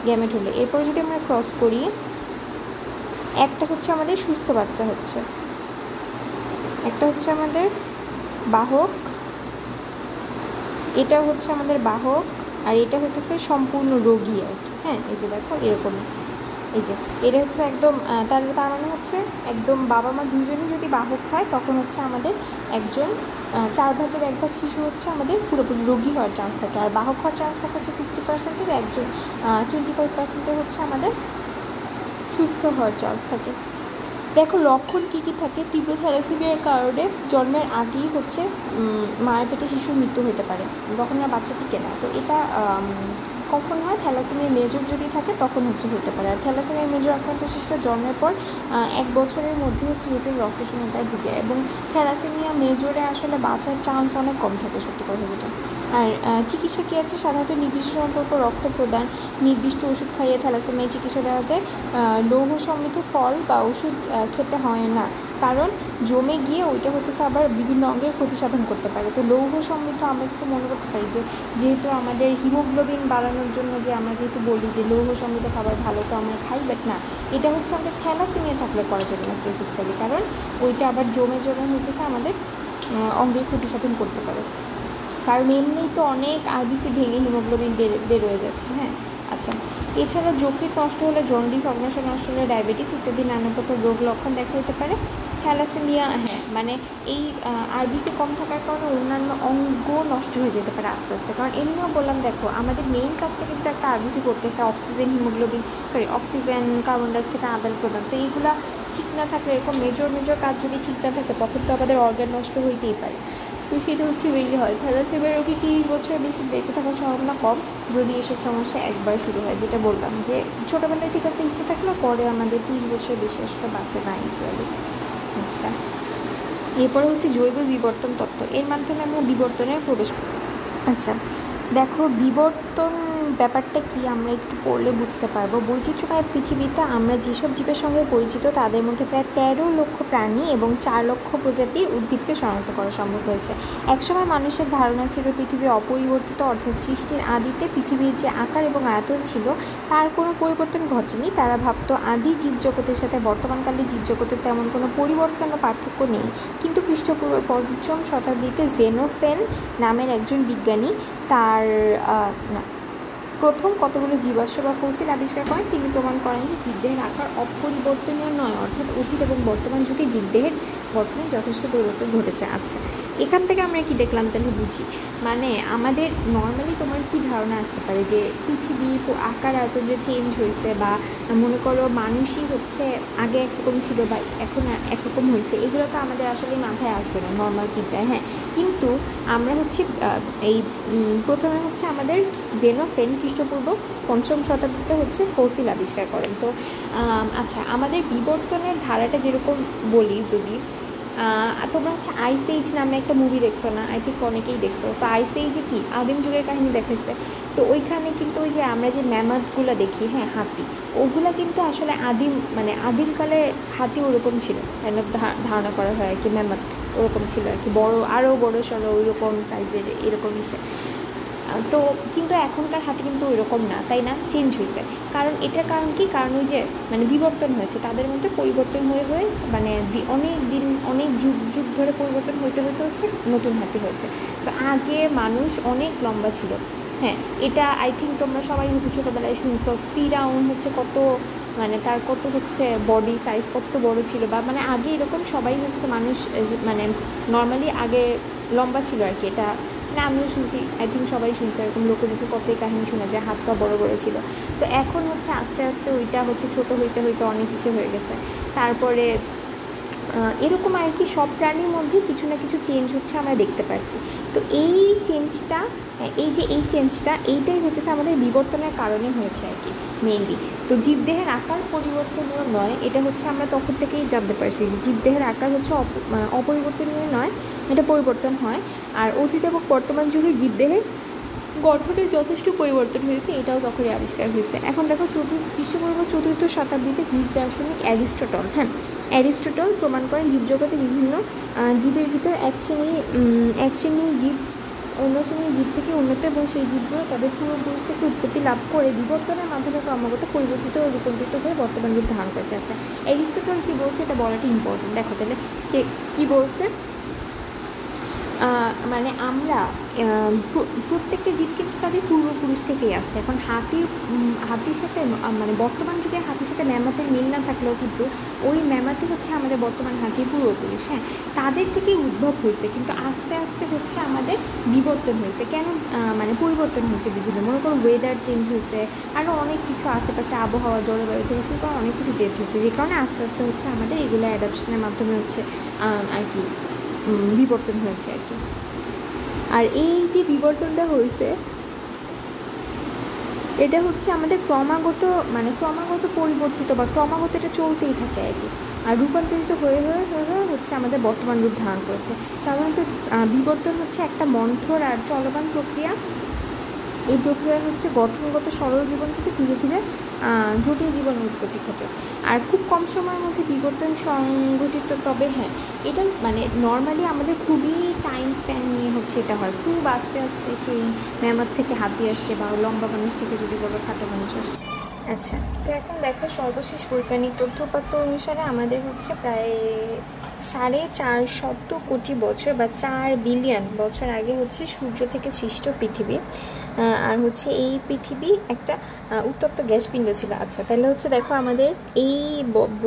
A: গ্যামেট হলে এরপরে যদি আমরা ক্রস করি একটা হচ্ছে আমাদের সুস্থ বাচ্চা হচ্ছে, একটা হচ্ছে আমাদের বাহক, এটা হচ্ছে আমাদের বাহক, আর এটা হতেছে সম্পূর্ণ রোগী আর কি। হ্যাঁ, এই যে দেখো এরকমই, এই যে এটা হচ্ছে একদম তার মানে হচ্ছে একদম বাবা মা দুজনই যদি বাহক হয় তখন হচ্ছে আমাদের একজন 4/1 শিশু হচ্ছে আমাদের পুরোপুরি রোগী হওয়ার চান্স থাকে, আর বাহক হওয়ার চান্স থাকে হচ্ছে 50%, একজন 25% হচ্ছে আমাদের সুস্থ হওয়ার চান্স থাকে। দেখো লক্ষণ কী কী থাকে, তীব্র থ্যালাসেমিয়ার কারণে জন্মের আগেই হচ্ছে মায়ের পেটে শিশুর মৃত্যু হতে পারে, যখন আর বাচ্চা টিকে না। তো এটা কখন হয়, থ্যালাসেমিয়া মেজর যদি থাকে তখন হচ্ছে হতে পারে। আর থ্যালাসেমিয়া মেজর আক্রান্ত শিশুরা জন্মের পর 1 বছরের মধ্যে হচ্ছে জটিল রক্তশূন্যতায় ভুগে, এবং থ্যালাসেমিয়া মেজরে আসলে বাঁচার চান্স অনেক কম থাকে সত্যি কথা যেটা। আর চিকিৎসা কী আছে, সাধারণত নির্দিষ্ট সম্পর্ক রক্ত প্রদান, নির্দিষ্ট ওষুধ খাইয়ে থ্যালাসেমিয়া চিকিৎসা দেওয়া যায়। লৌহ সমৃদ্ধ ফল বা ওষুধ খেতে হয় না, কারণ জমে গিয়ে ওইটা হতেছে আবার বিভিন্ন অঙ্গের ক্ষতি সাধন করতে পারে। তো লৌহ সমৃদ্ধ আমরা কিন্তু মনে করতে পারি যে যেহেতু আমাদের হিমোগ্লোবিন বাড়ানোর জন্য যে আমরা যেহেতু বলি যে লৌহ সমৃদ্ধ খাবার ভালো, তো আমরা খাই, বাট না, এটা হচ্ছে আমাদের থ্যালাসেমিয়া থাকলে করা যাবে না স্পেসিফিক্যালি, কারণ ওইটা আবার জমে হইতেছে আমাদের অঙ্গের ক্ষতি সাধন করতে পারে, কারণ এমনিই তো অনেক আরবিসি ভেঙে হিমোগ্লোবিন বেরোয় যাচ্ছে। হ্যাঁ, আচ্ছা, এছাড়া যকৃৎ নষ্ট হলে, জন্ডিস, অগ্ন্যাশয় নষ্ট হলে, ডায়াবেটিস ইত্যাদি নানা প্রকার রোগ লক্ষণ দেখা দিতে পারে। থ্যালাসেমিয়া, হ্যাঁ মানে এই আরবিসি কম থাকার কারণে অন্যান্য অঙ্গ নষ্ট হয়ে যেতে পারে আস্তে আস্তে, কারণ এমনিও বললাম দেখো আমাদের মেইন কাজটা কিন্তু একটা আরবিসি করতেছে, অক্সিজেন কার্বন ডাইঅক্সাইড আদান প্রদান। তো এইগুলা ঠিক না থাকলে, এরকম মেজর কাজ যদি ঠিক না থাকে তখন তো আমাদের অর্গান নষ্ট হইতেই পারে। তো সেটা হচ্ছে বেশি হয়। থ্যালাসেমিয়া রোগী 30 বছর বেশি বেঁচে থাকার সম্ভাবনা কম যদি এসব সমস্যা একবার শুরু হয়, যেটা বললাম যে ছোটোবেলায় ঠিক আছে এসে থাকলেও পরে আমাদের 30 বছর বেশি আসলে বাঁচে না ইউজুয়ালি। আচ্ছা, এরপরে হচ্ছে জৈব বিবর্তন তত্ত্ব, এর মাধ্যমে আমরা বিবর্তনের প্রবেশ করি। আচ্ছা দেখো, বিবর্তন ব্যাপারটা কি আমরা একটু পড়লে বুঝতে পারবো। বৈচিত্র্যময় পৃথিবীতে আমরা যেসব জীবের সঙ্গে পরিচিত তাদের মধ্যে প্রায় 13 লক্ষ প্রাণী এবং 4 লক্ষ প্রজাতির উদ্ভিদকে শনাক্ত করা সম্ভব হয়েছে। একসময় মানুষের ধারণা ছিল পৃথিবী অপরিবর্তিত, অর্থাৎ সৃষ্টির আদিতে পৃথিবীর যে আকার এবং আয়তন ছিল তার কোনো পরিবর্তন ঘটেনি। তারা ভাবতো আদি জীবজগতের সাথে বর্তমানকালে জীবজগতের তেমন কোনো পরিবর্তন বা পার্থক্য নেই। কিন্তু খ্রিস্টপূর্ব 5ম শতাব্দীতে জেনোফেন নামের একজন বিজ্ঞানী তার প্রথম কতগুলো জীবাশ্ম বা ফসিল আবিষ্কার করেন। তিনি প্রমাণ করেন যে জীবদেহের আকার অপরিবর্তনীয় নয়, অর্থাৎ অতীত এবং বর্তমান যুগে জীবদেহের গঠনে যথেষ্ট পরিবর্তন ঘটেছে। আচ্ছা, এখান থেকে আমরা কি দেখলাম তাহলে বুঝি, মানে আমাদের নর্মালি তোমার কি ধারণা আসতে পারে যে পৃথিবীর আকার আয়তন যে চেঞ্জ হয়েছে, বা মনে করো মানুষই হচ্ছে আগে একরকম ছিল বা এখন একরকম হয়েছে, এগুলো তো আমাদের আসলে মাথায় আসবে না নর্মাল চিন্তায়। হ্যাঁ, কিন্তু আমরা হচ্ছে এই প্রথমে হচ্ছে আমাদের জেনোফেন খ্রিস্টপূর্ব 5ম শতাব্দীতে হচ্ছে ফসিল আবিষ্কার করেন। তো আচ্ছা, আমাদের বিবর্তনের ধারাটা যেরকম বলি, যদি তোমরা হচ্ছে আইস এজ নামে একটা মুভি দেখছো না, আই থিঙ্ক অনেকেই দেখছো। তো আইস এজে কি আদিম যুগের কাহিনী দেখাইছে। তো ওইখানে কিন্তু ওই যে আমরা যে ম্যামথগুলো দেখি, হ্যাঁ হাতি, ওগুলো কিন্তু আসলে আদিমকালে হাতি ওরকম ছিল, ধারণা করা হয় আর কি, ম্যামথ ওরকম ছিল আর কি, বড় আরও বড় সড়ো ওইরকম সাইজের এরকম ইসে। তো কিন্তু এখনকার হাতি কিন্তু ওইরকম না, তাই না, চেঞ্জ হয়েছে। কারণ এটার কারণ কি, কারণ ওই যে মানে বিবর্তন হয়েছে, তাদের মধ্যে পরিবর্তন হয়ে মানে অনেক যুগ ধরে পরিবর্তন হইতে হচ্ছে নতুন হাতি হয়েছে। তো আগে মানুষ অনেক লম্বা ছিল। হ্যাঁ, এটা আই থিঙ্ক তোমরা সবাই হচ্ছে ছোটোবেলায় শুনছো, ফিরাউন হচ্ছে কত মানে তার কত হচ্ছে বডি সাইজ কত বড় ছিল, বা মানে আগে এরকম সবাই হচ্ছে মানুষ মানে নর্মালি আগে লম্বা ছিল আর কি। এটা না আমিও শুনছি, আই থিঙ্ক সবাই শুনছে, এরকম লোকমুখে কতই কাহিনী শোনা যায়, হাত পা বড় বড় ছিল। তো এখন হচ্ছে আস্তে আস্তে ওইটা হচ্ছে ছোটো হইতে অনেক কিছু হয়ে গেছে। তারপরে এরকম আর কি সব প্রাণীর মধ্যে কিছু না কিছু চেঞ্জ হচ্ছে আমরা দেখতে পাচ্ছি। তো এই চেঞ্জটা, এই চেঞ্জটা এইটাই হতেছে আমাদের বিবর্তনের কারণে হয়েছে আর কি মেইনলি। তো জীবদেহের আকার পরিবর্তনীয় নয়, এটা হচ্ছে আমরা তখন থেকেই জানতে পারছি যে জীবদেহের আকার হচ্ছে অপরিবর্তনীয় নয়, এটা পরিবর্তন হয়। আর অতীত এবং বর্তমান যুগের জীবদেহের গঠনে যথেষ্ট পরিবর্তন হয়েছে, এটাও তখনই আবিষ্কার হয়েছে। এখন দেখো খ্রিস্টপূর্ব 4র্থ শতাব্দীতে গ্রিক দার্শনিক অ্যারিস্টটল প্রমাণ করেন জীবজগতে বিভিন্ন জীবের ভিতর এক শ্রেণীর জীব অন্য শ্রেণীর জীব থেকে উন্নত, এবং সেই জীবগুলো তাদের পূর্বপুরুষ থেকে উৎপত্তি লাভ করে বিবর্তনের মাধ্যমে ক্রমাগত পরিবর্তিত ও রূপান্তরিত হয়ে বর্তমান রূপ ধারণ করেছে। আচ্ছা, অ্যারিস্টটল কী বলছে এটা বলাটা ইম্পর্টেন্ট। দেখো তাহলে সে কী বলছে, মানে আমরা প্রত্যেকটা জীব কিন্তু তাদের পূর্বপুরুষ থেকেই আসছে। এখন হাতির সাথে মানে বর্তমান যুগের হাতির সাথে ম্যামথের মিল না থাকলেও কিন্তু ওই ম্যামথই হচ্ছে আমাদের বর্তমান হাতির পূর্বপুরুষ। হ্যাঁ, তাদের থেকেই উদ্ভব হয়েছে, কিন্তু আস্তে আস্তে হচ্ছে আমাদের বিবর্তন হয়েছে। কেন মানে পরিবর্তন হয়েছে বিভিন্ন, মনে করো ওয়েদার চেঞ্জ হয়েছে, আরও অনেক কিছু আশেপাশে আবহাওয়া জলবায়ু থেকে শুরু করে অনেক কিছু চেঞ্জ হয়েছে, যে কারণে আস্তে আস্তে হচ্ছে আমাদের এগুলো অ্যাডাপশনের মাধ্যমে হচ্ছে আর কি বিবর্তন হয়েছে আর কি। আর এই যে বিবর্তনটা হয়েছে এটা হচ্ছে আমাদের ক্রমাগত পরিবর্তিত বা ক্রমাগত এটা চলতেই থাকে আর কি। আর রূপান্তরিত হয়ে হচ্ছে আমাদের বর্তমান রূপ ধারণ করেছে। সাধারণত বিবর্তন হচ্ছে একটা মন্থর আর চলমান প্রক্রিয়া। এই প্রক্রিয়া হচ্ছে গঠনগত সরল জীবন থেকে ধীরে ধীরে জটিল জীবনের উৎপত্তি ঘটে। আর খুব কম সময়ের মধ্যে বিবর্তন সংঘটিত, তবে হ্যাঁ এটা মানে নর্মালি আমাদের খুবই টাইম স্প্যান নিয়ে হচ্ছে এটা হয়, খুব আস্তে আস্তে সেই ম্যামথ থেকে হাতি আসছে, বা লম্বা মানুষ থেকে যদি বলো খাটো মানুষ আসছে। আচ্ছা, তো এখন দেখো সর্বশেষ বৈজ্ঞানিক তথ্যপাত্র অনুসারে আমাদের হচ্ছে প্রায় 450 কোটি বছর বা 4 বিলিয়ন বছর আগে হচ্ছে সূর্য থেকে সৃষ্ট পৃথিবী। আর হচ্ছে এই পৃথিবী একটা উত্তপ্ত গ্যাস পিণ্ড ছিল। আচ্ছা, তাহলে হচ্ছে দেখো আমাদের এই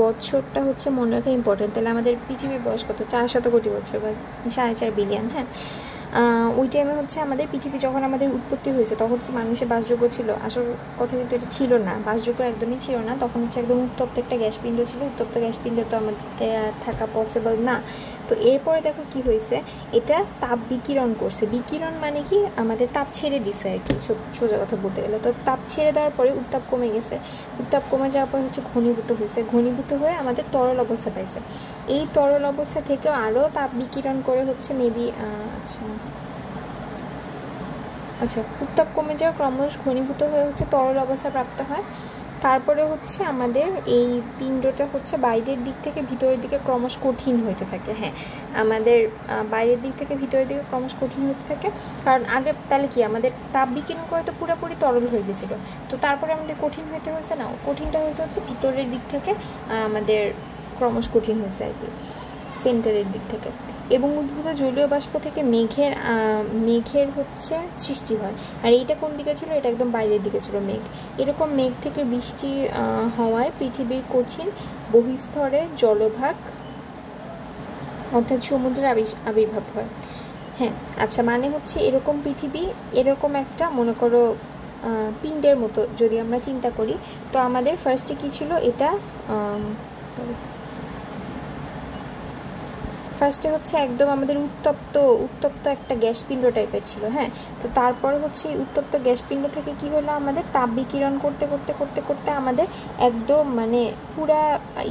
A: বছরটা হচ্ছে মনে রাখা ইম্পর্টেন্ট। তাহলে আমাদের পৃথিবীর বয়স কত? 400 কোটি বছর বা 4.5 বিলিয়ন। হ্যাঁ, ওই টাইমে হচ্ছে আমাদের পৃথিবী যখন আমাদের উৎপত্তি হয়েছে তখন কি মানুষের বাসযোগ্য ছিল? আসল কথা কিন্তু এটা ছিল না, বাসযোগ্য একদমই ছিল না। তখন হচ্ছে একদম উত্তপ্ত একটা গ্যাস পিণ্ড ছিল। উত্তপ্ত গ্যাস পিণ্ড তো আমাদের আর থাকা পসিবল না। তো এরপরে দেখো কি হয়েছে, এটা তাপ বিকিরণ করছে। বিকিরণ মানে কি, আমাদের তাপ ছেড়ে দিছে আর কি, সোজা কথা বলতে গেলে। তো তাপ ছেড়ে দেওয়ার পরে উত্তাপ কমে গেছে। উত্তাপ কমে যাওয়ার পর হচ্ছে ঘনীভূত হয়েছে। ঘনীভূত হয়ে আমাদের তরল অবস্থা পাইছে। এই তরল অবস্থা থেকেও আরও তাপ বিকিরণ করে হচ্ছে মেবি আচ্ছা উত্তাপ কমে যাওয়া ক্রমশ ঘনীভূত হয়ে হচ্ছে তরল অবস্থা প্রাপ্ত হয়। তারপরে হচ্ছে আমাদের এই পিণ্ডটা হচ্ছে বাইরের দিক থেকে ভিতরের দিকে ক্রমশ কঠিন হতে থাকে। হ্যাঁ, আমাদের বাইরের দিক থেকে ভিতরের দিকে ক্রমশ কঠিন হতে থাকে, কারণ আগে তাহলে কি আমাদের তাপ বিকিরণ করে তো পুরোপুরি তরল হয়ে গেছিলো। তো তারপরে আমাদের কঠিন হতে হয়েছে না, কঠিনটা হয়েছে হচ্ছে ভিতরের দিক থেকে আমাদের ক্রমশ কঠিন হয়েছে আর কি, সেন্টারের দিক থেকে। এবং উদ্ভূত জলীয় বাষ্প থেকে মেঘের হচ্ছে সৃষ্টি হয়। আর এইটা কোন দিকে ছিল? এটা একদম বাইরের দিকে ছিল মেঘ। এরকম মেঘ থেকে বৃষ্টি হওয়ায় পৃথিবীর কঠিন বহিঃস্তরে জলভাগ অর্থাৎ সমুদ্রের আবির্ভাব হয়। হ্যাঁ, আচ্ছা, মানে হচ্ছে এরকম পৃথিবী, এরকম একটা মনে করো পিণ্ডের মতো যদি আমরা চিন্তা করি, তো আমাদের ফার্স্টে কী ছিল, এটা ফার্স্টে হচ্ছে একদম আমাদের উত্তপ্ত একটা গ্যাস পিণ্ড টাইপের ছিল। হ্যাঁ, তো তারপরে হচ্ছে এই উত্তপ্ত গ্যাস পিণ্ড থেকে কি হলো, আমাদের তাপ বিকিরণ করতে করতে করতে করতে আমাদের একদম মানে পুরা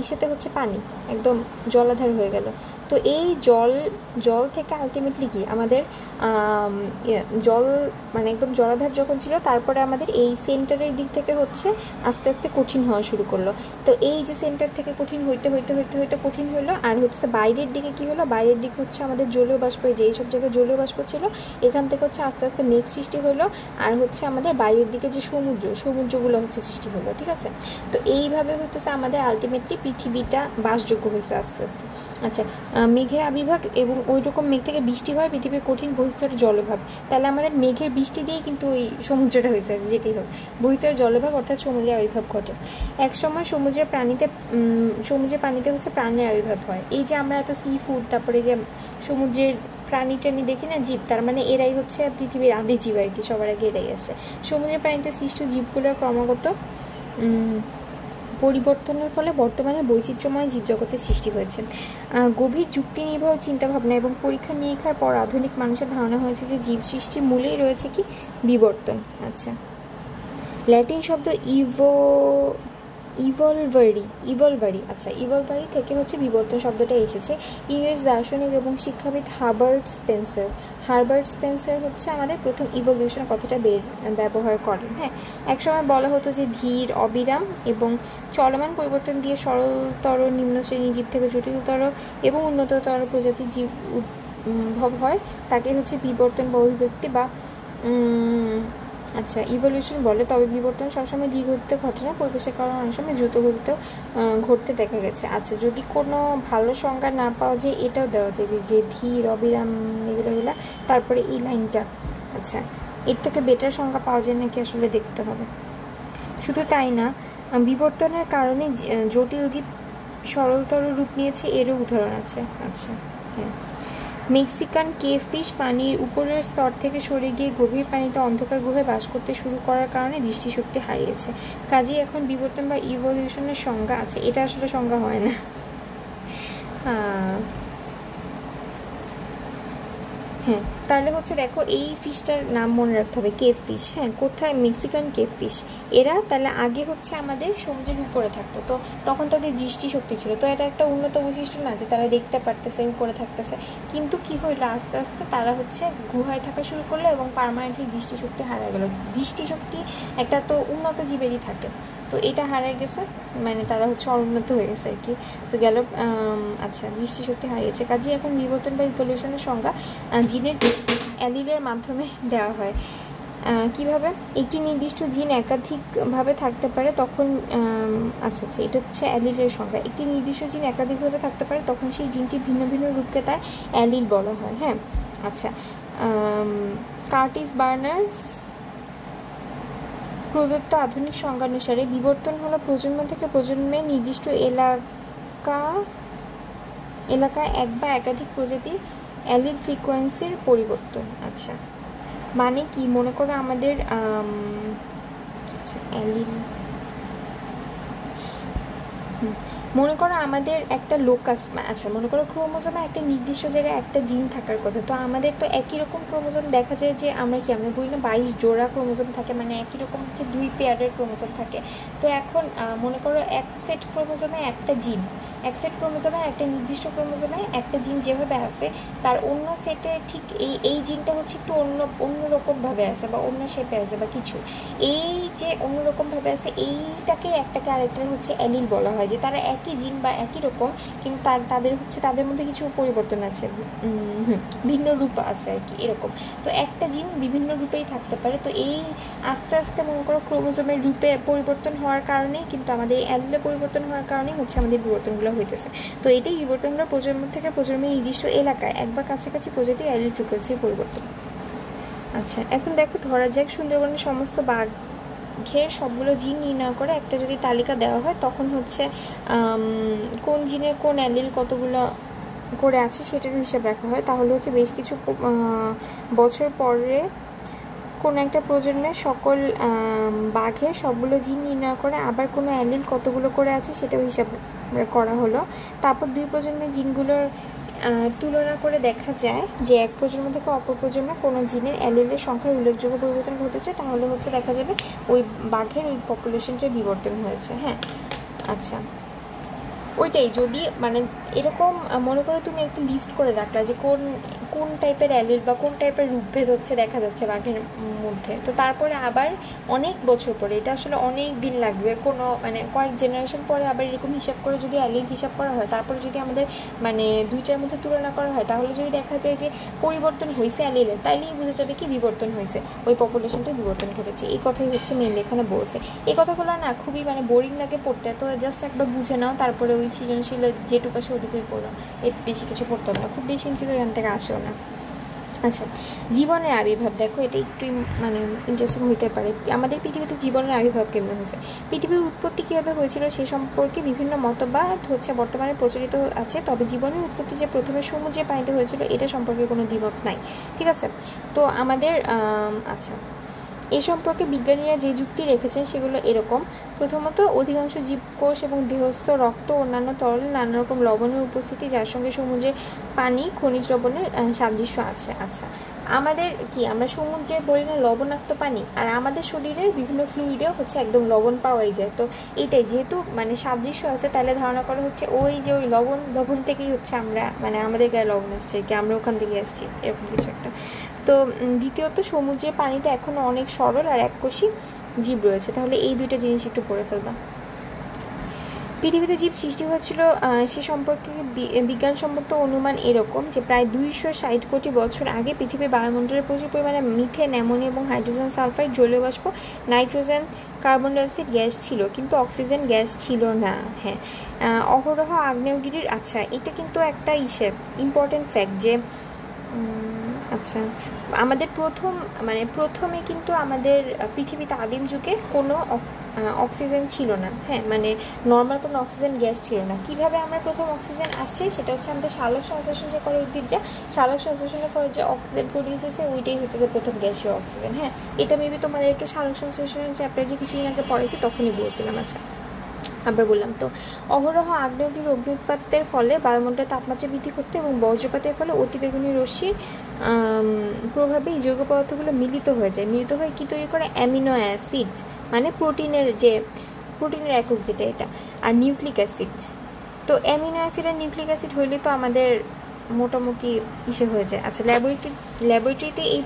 A: ইসেতে হচ্ছে পানি একদম জলাধার হয়ে গেল। তো এই জল থেকে আলটিমেটলি কি আমাদের জল মানে একদম জলাধার যখন ছিল, তারপরে আমাদের এই সেন্টারের দিক থেকে হচ্ছে আস্তে আস্তে কঠিন হওয়া শুরু করলো। তো এই যে সেন্টার থেকে কঠিন হইতে হইতে হইতে হইতে কঠিন হলো। আর হচ্ছে বাইরের দিকে কি হলো, বাইরের দিকে হচ্ছে আমাদের জলীয় বাষ্প, যে এইসব জায়গায় জলীয় বাষ্প ছিল, এখান থেকে হচ্ছে আস্তে আস্তে মেঘ সৃষ্টি হলো। আর হচ্ছে আমাদের বাইরের দিকে যে সমুদ্রগুলো হচ্ছে সৃষ্টি হলো। ঠিক আছে, তো এইভাবে হইতেছে আমাদের আলটিমেটলি পৃথিবীটা বাসযোগ্য হয়েছে আস্তে আস্তে। আচ্ছা, মেঘের আবির্ভাব এবং ওই রকম মেঘ থেকে বৃষ্টি হয় পৃথিবীর কঠিন বহিঃস্তরের জলভাগ। তাহলে আমাদের মেঘের বৃষ্টি দিয়েই কিন্তু ওই সমুদ্রটা হয়েছে, যেটাই হোক বহিঃস্তরের জলভাগ অর্থাৎ সমুদ্রের আবির্ভাব ঘটে। এক সময় সমুদ্রের পানিতে হচ্ছে প্রাণের আবির্ভাব হয়। এই যে আমরা এত সি ফুড, তারপরে যে সমুদ্রের প্রাণী দেখি না, জীব, তার মানে এরাই হচ্ছে পৃথিবীর আদি জীব আর কি, সবার আগে এরাই আসে। সমুদ্রের প্রাণীতে সৃষ্ট জীবগুলোর ক্রমাগত পরিবর্তনের ফলে বর্তমানে বৈচিত্র্যময় জীবজগতের সৃষ্টি হয়েছে। গভীর যুক্তি নির্ভর চিন্তাভাবনা এবং পরীক্ষা নিরীক্ষার পর আধুনিক মানুষের ধারণা হয়েছে যে জীব সৃষ্টির মূলেই রয়েছে কি বিবর্তন। আচ্ছা, ল্যাটিন শব্দ ইভলভারি আচ্ছা, ইভলভারি থেকে হচ্ছে বিবর্তন শব্দটা এসেছে। ইংরেজ দার্শনিক এবং শিক্ষাবিদ হারবার্ট স্পেন্সার হচ্ছে আমাদের প্রথম ইভলিউশন কথাটা ব্যবহার করেন। হ্যাঁ, একসময় বলা হতো যে ধীর, অবিরাম এবং চলমান পরিবর্তন দিয়ে সরলতর নিম্ন শ্রেণীর জীব থেকে জটিলতর এবং উন্নততর প্রজাতির জীব উদ্ভব হয়, তাকে হচ্ছে বিবর্তন বা অভিব্যক্তি বা আচ্ছা ইভলিউশন বলে। তবে বিবর্তন সবসময় ধীরগতিতে ঘটে না, পরিবেশের কারণে অনেক সময় দ্রুত ঘটতে দেখা গেছে। আচ্ছা, যদি কোনো ভালো সংজ্ঞা না পাওয়া যায় এটাও দেওয়া যায় যে ধীর, অবিরাম, এগুলো তারপরে এই লাইনটা। আচ্ছা, এর থেকে বেটার সংজ্ঞা পাওয়া যায় নাকি আসলে দেখতে হবে। শুধু তাই না, বিবর্তনের কারণে জটিল জীব সরলতর রূপ নিয়েছে, এরও উদাহরণ আছে। আচ্ছা, হ্যাঁ, মেক্সিকান কেভ ফিশ পানির উপরের স্তর থেকে সরে গিয়ে গভীর পানিতে অন্ধকার গুহায় বাস করতে শুরু করার কারণে দৃষ্টিশক্তি হারিয়েছে। কাজেই এখন বিবর্তন বা ইভলিউশনের সংজ্ঞা আছে, এটা আসলে সংজ্ঞা হয় না। হ্যাঁ, তাহলে হচ্ছে দেখো এই ফিশটার নাম মনে রাখতে হবে, কেভ ফিশ। হ্যাঁ, কোথায়? Mexican cave fish. এরা তাহলে আগে হচ্ছে আমাদের সমুদ্রের উপরে থাকতো, তো তখন তাদের দৃষ্টিশক্তি ছিল, তো এটা একটা উন্নত বৈশিষ্ট্য না যে তারা দেখতে পারতেছে, উপরে থাকতেছে। কিন্তু কি হইলো, আস্তে আস্তে তারা হচ্ছে গুহায় থাকা শুরু করলো এবং পার্মানেন্টলি দৃষ্টিশক্তি হারায় গেল। দৃষ্টিশক্তি একটা তো উন্নত জীবেরই থাকে, তো এটা হারায় গেছে, মানে তারা হচ্ছে অনুন্নত হয়ে গেছে আর কি, তো গেল। আচ্ছা, দৃষ্টিশক্তি হারিয়েছে। কাজেই এখন বিবর্তন বা ইভলিউশনের সংজ্ঞা জিনের অ্যালিলের মাধ্যমে দেওয়া হয়। কিভাবে? একটি নির্দিষ্ট জিন একাধিকভাবে থাকতে পারে তখন আচ্ছা, এটা হচ্ছে অ্যালিলের সংজ্ঞা। একটি নির্দিষ্ট জিন একাধিকভাবে থাকতে পারে তখন সেই জিনটির ভিন্ন ভিন্ন রূপকে তার অ্যালিল বলা হয়। হ্যাঁ, আচ্ছা, কার্টিস বার্নার্স প্রদত্ত আধুনিক সংজ্ঞানুসারে বিবর্তন হলো প্রজন্ম থেকে প্রজন্মে নির্দিষ্ট এলাকায় এক বা একাধিক প্রজাতির অ্যালিল ফ্রিকোয়েন্সির পরিবর্তন। আচ্ছা, মানে কি? মনে করো আমাদের আচ্ছা অ্যালিল, মনে করো আমাদের একটা লোকাস, আচ্ছা মনে করো ক্রোমোজোমে একটা নির্দিষ্ট জায়গায় একটা জিন থাকার কথা, তো আমাদের তো একই রকম ক্রোমোজোম দেখা যায় যে আমরা বলি না 22 জোড়া ক্রোমোজোম থাকে, মানে একই রকম হচ্ছে 2 পেয়ারের ক্রোমোজোম থাকে। তো এখন মনে করো এক সেট ক্রোমোজোমে একটা জিন, এক সেট ক্রোমোজোমে একটা নির্দিষ্ট ক্রোমোজোমে একটা জিন যেভাবে আছে, তার অন্য সেটে ঠিক এই জিনটা হচ্ছে একটু অন্যরকমভাবে আছে বা অন্য শেপে আছে বা কিছু, এই যে অন্যরকমভাবে আছে এইটাকে একটাকে আরেকটার হচ্ছে অ্যালিল বলা হয়, যে তারা একই জিন বা একই রকম কিন্তু তাদের মধ্যে কিছু পরিবর্তন আছে, ভিন্ন রূপ আছে আর কি, এরকম। তো একটা জিন বিভিন্ন রূপেই থাকতে পারে, তো এই আস্তে আস্তে মনে করো ক্রোমোজোমের রূপে পরিবর্তন হওয়ার কারণে কিন্তু আমাদের অ্যালিলে পরিবর্তন হওয়ার কারণে হচ্ছে আমাদের বিবর্তনগুলো হইতেছে। তো এটাই বিবর্তনগুলো প্রজন্ম থেকে প্রজন্মের নির্দিষ্ট এলাকায় এক বা কাছাকাছি প্রজাতির অ্যালিল ফ্রিকোয়েন্সির পরিবর্তন। আচ্ছা, এখন দেখো ধরা যাক সুন্দরবনের সমস্ত বাঘের সবগুলো জিন নির্ণয় করে একটা যদি তালিকা দেওয়া হয়, তখন হচ্ছে কোন জিনের কোন অ্যালিল কতগুলো করে আছে সেটার হিসাব রাখা হয়। তাহলে হচ্ছে বেশ কিছু বছর পরে কোনো একটা প্রজন্মের সকল বাঘের সবগুলো জিন নির্ণয় করে আবার কোনো অ্যালিল কতগুলো করে আছে সেটাও হিসাব করা হলো। তারপর 2 প্রজন্মের জিনগুলোর তুলনা করে দেখা যায় যে এক প্রজন্ম থেকে অপর প্রজন্মে কোনো জিনের অ্যালিলের সংখ্যার উল্লেখযোগ্য পরিবর্তন ঘটেছে, তাহলে হচ্ছে দেখা যাবে ওই বাঘের ওই পপুলেশনটার বিবর্তন হয়েছে। হ্যাঁ, আচ্ছা, ওইটাই যদি মানে এরকম মনে করো তুমি একটা লিস্ট করে রাখলা যে কোন টাইপের অ্যালিল বা কোন টাইপের রূপভেদ হচ্ছে দেখা যাচ্ছে বাঘের মধ্যে, তো তারপরে আবার অনেক বছর পরে, এটা আসলে অনেক দিন লাগবে, কোনো মানে কয়েক জেনারেশন পরে আবার এরকম হিসাব করে যদি অ্যালিল হিসাব করা হয়, তারপরে যদি আমাদের মানে দুইটার মধ্যে তুলনা করা হয়, তাহলে যদি দেখা যায় যে পরিবর্তন হয়েছে অ্যালিলের, তাইলেই বোঝা যাবে কি বিবর্তন হয়েছে, ওই পপুলেশনটা বিবর্তন ঘটেছে। এই কথাই হচ্ছে মেনলি এখানে বলছে। এই কথাগুলো না খুবই মানে বোরিং লাগে পড়তে, তো জাস্ট একবার বুঝে নাও, তারপরে ওই সৃজনশীল যেটুকু আসে ওটুকুই পড়ো, এর বেশি কিছু পড়তে হবে না, খুব বেশি ইঞ্চি এখান থেকে আসেও না। আচ্ছা, জীবনের আবির্ভাব দেখো, এটা একটু মানে ইন্টারেস্টিং হইতে পারে। আমাদের পৃথিবীতে জীবনের আবির্ভাব কেমন হয়েছে, পৃথিবীর উৎপত্তি কীভাবে হয়েছিল সে সম্পর্কে বিভিন্ন মতবাদ হচ্ছে বর্তমানে প্রচলিত আছে, তবে জীবনের উৎপত্তি যে প্রথমে সমুদ্রে পানিতে হয়েছিল এটা সম্পর্কে কোনো দ্বিমত নাই। ঠিক আছে, তো আমাদের আচ্ছা এ সম্পর্কে বিজ্ঞানীরা যে যুক্তি রেখেছেন সেগুলো এরকম। প্রথমত, অধিকাংশ জীবকোষ এবং দেহস্থ রক্ত অন্যান্য তরল নানা রকম লবণের উপস্থিতি, যার সঙ্গে সমুদ্রের পানি খনিজ লবণের সাদৃশ্য আছে। আচ্ছা, আমাদের কি আমরা সমুদ্রে বলি না লবণাক্ত পানি, আর আমাদের শরীরের বিভিন্ন ফ্লুইডেও হচ্ছে একদম লবণ পাওয়াই যায়। তো এটাই যেহেতু মানে সাদৃশ্য আছে, তাহলে ধারণা করা হচ্ছে ওই যে ওই লবণ থেকেই হচ্ছে আমরা মানে আমাদের গায়ে লবণ আসছে কি, আমরা ওখান থেকে আসছি, এরকম কিছু একটা। তো দ্বিতীয়ত, সমুদ্রের পানিতে এখনও অনেক সরল আর এককোষী জীব রয়েছে। তাহলে এই দুইটা জিনিস একটু পড়ে ফেলবা। পৃথিবীতে জীব সৃষ্টি হয়েছিল সে সম্পর্কে বিজ্ঞানসম্মত অনুমান এরকম যে প্রায় 260 কোটি বছর আগে পৃথিবীর বায়ুমণ্ডলে প্রচুর পরিমাণে মিথেন, অ্যামোনিয়া এবং হাইড্রোজেন সালফাইড, জলীয় বাষ্প, নাইট্রোজেন, কার্বন ডাইঅক্সাইড গ্যাস ছিল, কিন্তু অক্সিজেন গ্যাস ছিল না। হ্যাঁ, অহরহ আগ্নেয়গিরির, আচ্ছা এটা কিন্তু একটা ইম্পর্টেন্ট ফ্যাক্ট যে আচ্ছা আমাদের প্রথমে কিন্তু আমাদের পৃথিবীতে আদিম যুগে কোনো অক্সিজেন ছিল না। হ্যাঁ, মানে নর্মাল কোনো অক্সিজেন গ্যাস ছিল না। কিভাবে আমরা প্রথম অক্সিজেন আসছে সেটা হচ্ছে আমাদের সালোক সংশ্লেষণ যে করে উদ্ভিদরা, সালোক সংশ্লেষণের পরে যে অক্সিজেন প্রডিউস হয়েছে ওইটাই হতেছে প্রথম গ্যাসীয় অক্সিজেন। হ্যাঁ, এটা মেবি তোমাদেরকে সালোক সংশ্লেষণের চ্যাপ্টার যে কিছুদিন আগে পড়েছি তখনই বলছিলাম। আচ্ছা, আবার বললাম তো, অহরহ আগ্নেয়গিরির অগ্নুৎপাতের ফলে বায়ুমণ্ডলের তাপমাত্রা বৃদ্ধি করতে এবং বজ্রপাতের ফলে অতিবেগুনি রশ্মির প্রভাবে এই জৈব পদার্থগুলো মিলিত হয়ে কি তৈরি করে? অ্যামিনো অ্যাসিড, মানে প্রোটিনের একক যেটা এটা, আর নিউক্লিক অ্যাসিড। তো অ্যামিনো অ্যাসিড আর নিউক্লিক অ্যাসিড হইলে তো আমাদের মোটামুটি ইসে হয়ে যায়। আচ্ছা, ল্যাবরেটরিতে এই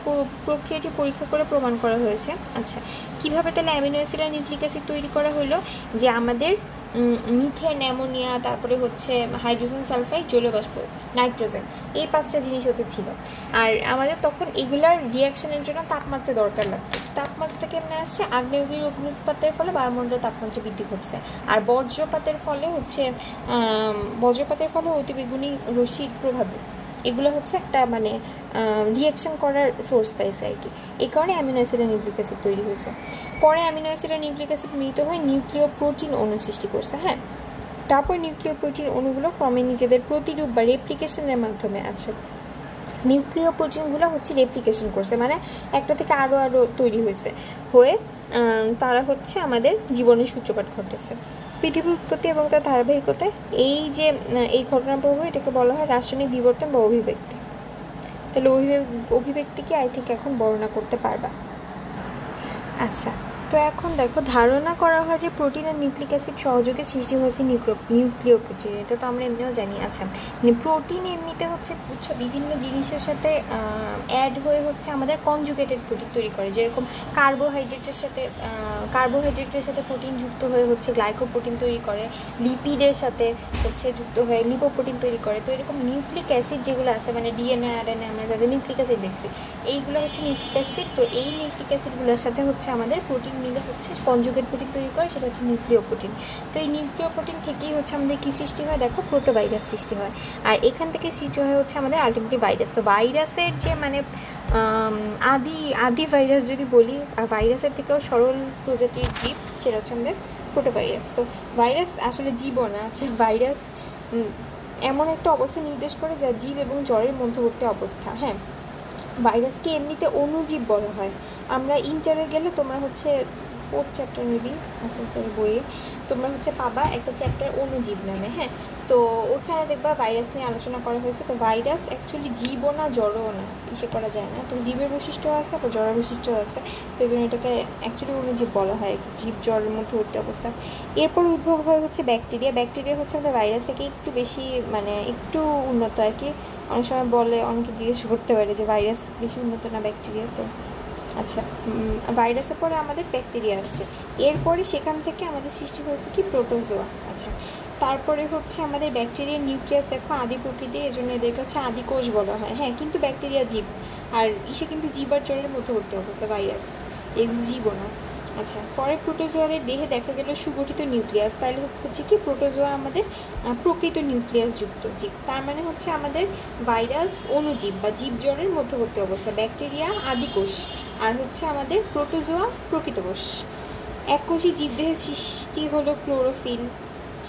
A: প্রক্রিয়াটি পরীক্ষা করে প্রমাণ করা হয়েছে। আচ্ছা, কিভাবে তাহলে অ্যামিনো অ্যাসিড আর নিউক্লিক অ্যাসিড তৈরি করা হলো? যে আমাদের মিথেন, অ্যামোনিয়া, তারপরে হচ্ছে হাইড্রোজেন সালফাইড, জলীয় বাষ্প, নাইট্রোজেন, এই 5টা জিনিস হচ্ছে ছিল। আর আমাদের তখন এগুলার রিয়াকশনের জন্য তাপমাত্রা দরকার লাগতো। তাপমাত্রা কেমনে আসছে? আগ্নেয়গিরির অগ্নুৎপাতের ফলে বায়ুমণ্ডলের তাপমাত্রা বৃদ্ধি ঘটছে, আর বজ্রপাতের ফলে অতিবেগুনি রশ্মির প্রভাবে এগুলো হচ্ছে একটা মানে রিয়াকশন করার সোর্স পাইছে আর কি। এই কারণে অ্যামিনো অ্যাসিড আর নিউক্লিক অ্যাসিড তৈরি হয়েছে। পরে অ্যামিনো অ্যাসিড আর নিউক্লিক অ্যাসিড মিলিত হয়ে নিউক্লিয় প্রোটিন অণু সৃষ্টি করছে। হ্যাঁ, তারপর নিউক্লিয় প্রোটিন অণুগুলো ক্রমে নিজেদের প্রতিরূপ বা রেপ্লিকেশনের মাধ্যমে নিউক্লিয় প্রোটিনগুলো হচ্ছে রেপ্লিকেশন করছে, মানে একটা থেকে আরও তৈরি হয়ে তারা হচ্ছে আমাদের জীবনের সূত্রপাত ঘটেছে। পৃথিবীর উৎপত্তি এবং তার ধারাবাহিকতায় এই ঘটনার প্রভাব, এটাকে বলা হয় রাসায়নিক বিবর্তন বা অভিব্যক্তি। তাহলে অভিব্যক্তিকে আই থিঙ্ক এখন বর্ণনা করতে পারবা। আচ্ছা, তো এখন দেখো, ধারণা করা হয় যে প্রোটিন আর নিউক্লিক অ্যাসিড সহযোগে সৃষ্টি হয়েছে নিউক্লিয় প্রোটিন। এটা তো আমরা এমনিও জানি। আচ্ছা, প্রোটিন এমনিতে হচ্ছে বিভিন্ন জিনিসের সাথে অ্যাড হয়ে হচ্ছে আমাদের কনজুগেটেড প্রোটিন তৈরি করে। যেরকম কার্বোহাইড্রেটের সাথে প্রোটিন যুক্ত হয়ে হচ্ছে গ্লাইকোপ্রোটিন তৈরি করে, লিপিডের সাথে হচ্ছে যুক্ত হয়ে লিপোপ্রোটিন তৈরি করে। তো এরকম নিউক্লিক অ্যাসিড যেগুলো আছে, মানে ডিএনএ, আরএনএ, আমরা যাদের নিউক্লিক অ্যাসিড দেখছি, এইগুলো হচ্ছে নিউক্লিক অ্যাসিড। তো এই নিউক্লিক অ্যাসিডগুলোর সাথে হচ্ছে আমাদের প্রোটিন মিলে হচ্ছে কনজুগেট প্রোটিন তৈরি করে, সেটা হচ্ছে নিউক্লিয় প্রোটিন। তো এই নিউক্লিয় প্রোটিন থেকেই হচ্ছে আমাদের কী সৃষ্টি হয়? দেখো, প্রোটোভাইরাস সৃষ্টি হয়, আর এখান থেকে সৃষ্টি হয় হচ্ছে আমাদের আলটিমেটলি ভাইরাস। তো ভাইরাসের যে মানে আদি ভাইরাস যদি বলি, ভাইরাসের থেকেও সরল প্রজাতির জীব, সেটা হচ্ছে আমাদের প্রোটোভাইরাস। তো ভাইরাস আসলে জীবও না। আচ্ছা, ভাইরাস এমন একটা অবস্থা নির্দেশ করে যা জীব এবং জড়ের মধ্যবর্তী অবস্থা। হ্যাঁ, ভাইরাসকে এমনিতে অণুজীব বলা হয়। আমরা ইন্টারে গেলে তোমরা হচ্ছে 4th চ্যাপ্টার মেবি আসার বইয়ে তোমরা হচ্ছে পাবা একটা চ্যাপ্টার অণুজীব নামে। হ্যাঁ, তো ওখানে দেখবা ভাইরাস নিয়ে আলোচনা করা হয়েছে। তো ভাইরাস অ্যাকচুয়ালি জীবও না, জড়ও না, ইসে করা যায় না। তো জীবের বৈশিষ্ট্য আছে, আবার জড়ের বৈশিষ্ট্য আছে। তো এই জন্য এটাকে অ্যাকচুয়ালি অণুজীব বলা হয়, জীব জড়ের মধ্যবর্তী অবস্থা। এরপর উদ্ভব হয় হচ্ছে ব্যাকটেরিয়া হচ্ছে আমাদের ভাইরাস থেকে একটু বেশি মানে একটু উন্নত আর কি। অনেক সময় বলে, অনেকে জিজ্ঞেস করতে পারে যে ভাইরাস বেশি উন্নত না ব্যাকটেরিয়া। তো আচ্ছা, ভাইরাসের পরে আমাদের ব্যাকটেরিয়া আসছে, এরপরে সেখান থেকে আমাদের সৃষ্টি হয়েছে কি? প্রোটোজোয়া। আচ্ছা, তারপরে হচ্ছে আমাদের ব্যাকটেরিয়ার নিউক্লিয়াস দেখো আদি প্রকৃতির, এজন্য এদেরকে হচ্ছে আদি কোষ বলা হয়। হ্যাঁ, কিন্তু ব্যাকটেরিয়া জীব, আর কিন্তু জীব আর জড়ের মধ্যবর্তী অবস্থা। ভাইরাস এগুলো জীবও না। আচ্ছা, পরে প্রোটোজোয়াদের দেহে দেখা গেল সুগঠিত নিউক্লিয়াস। তাহলে হচ্ছে কি? প্রোটোজোয়া আমাদের প্রকৃত নিউক্লিয়াস যুক্ত জীব। তার মানে হচ্ছে আমাদের ভাইরাস অণুজীব বা জীব জড়ের মধ্যবর্তী অবস্থা, ব্যাকটেরিয়া আদিকোষ, আর হচ্ছে আমাদের প্রোটোজোয়া প্রকৃত কোষ। এককোষী জীবদেহের সৃষ্টি হলো ক্লোরোফিল,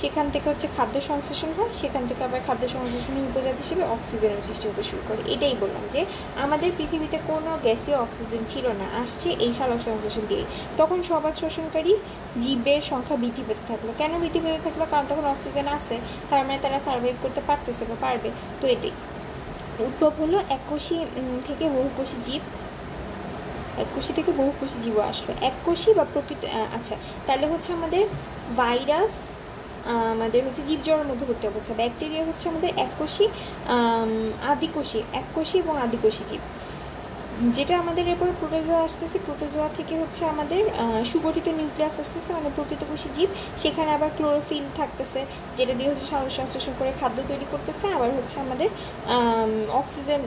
A: সেখান থেকে হচ্ছে খাদ্য সংশ্লেষণ হয়, সেখান থেকে আবার খাদ্য সংশ্লেষণের উপজাত হিসেবে অক্সিজেনের সৃষ্টি হতে শুরু করে। এটাই বললাম যে আমাদের পৃথিবীতে কোনো গ্যাসীয় অক্সিজেন ছিল না, আসছে এই সালোক সংশ্লেষণ দিয়ে। তখন সবাদ শোষণকারী জীবের সংখ্যা বৃদ্ধি পেতে থাকলো। কেন বৃদ্ধি পেতে থাকলো? কারণ তখন অক্সিজেন আছে, তার মানে তারা সার্ভাইভ করতে পারতেছে বা পারবে। তো এটাই উদ্ভব হলো এককোষী থেকে বহুকোষী জীব, এককোষী থেকে বহুকোষী জীবও আসলো। এককোষী বা প্রকৃত আচ্ছা, তাহলে হচ্ছে আমাদের ভাইরাস আমাদের হচ্ছে জীবজড়ের মধ্যবর্তী অবস্থা, ব্যাকটেরিয়া হচ্ছে আমাদের এককোষী আদিকোষী, এককোষী এবং আদিকোষী জীব। যেটা আমাদের এরপরে প্রোটোজোয়া আসতেছে, প্রোটোজোয়া থেকে হচ্ছে আমাদের সুগঠিত নিউক্লিয়াস আসতেছে, মানে প্রকৃতকোষী জীব। সেখানে আবার ক্লোরোফিল থাকতেছে, যেটা দিয়ে হচ্ছে সালোক সংশ্লেষণ করে খাদ্য তৈরি করতেছে, আবার হচ্ছে আমাদের অক্সিজেন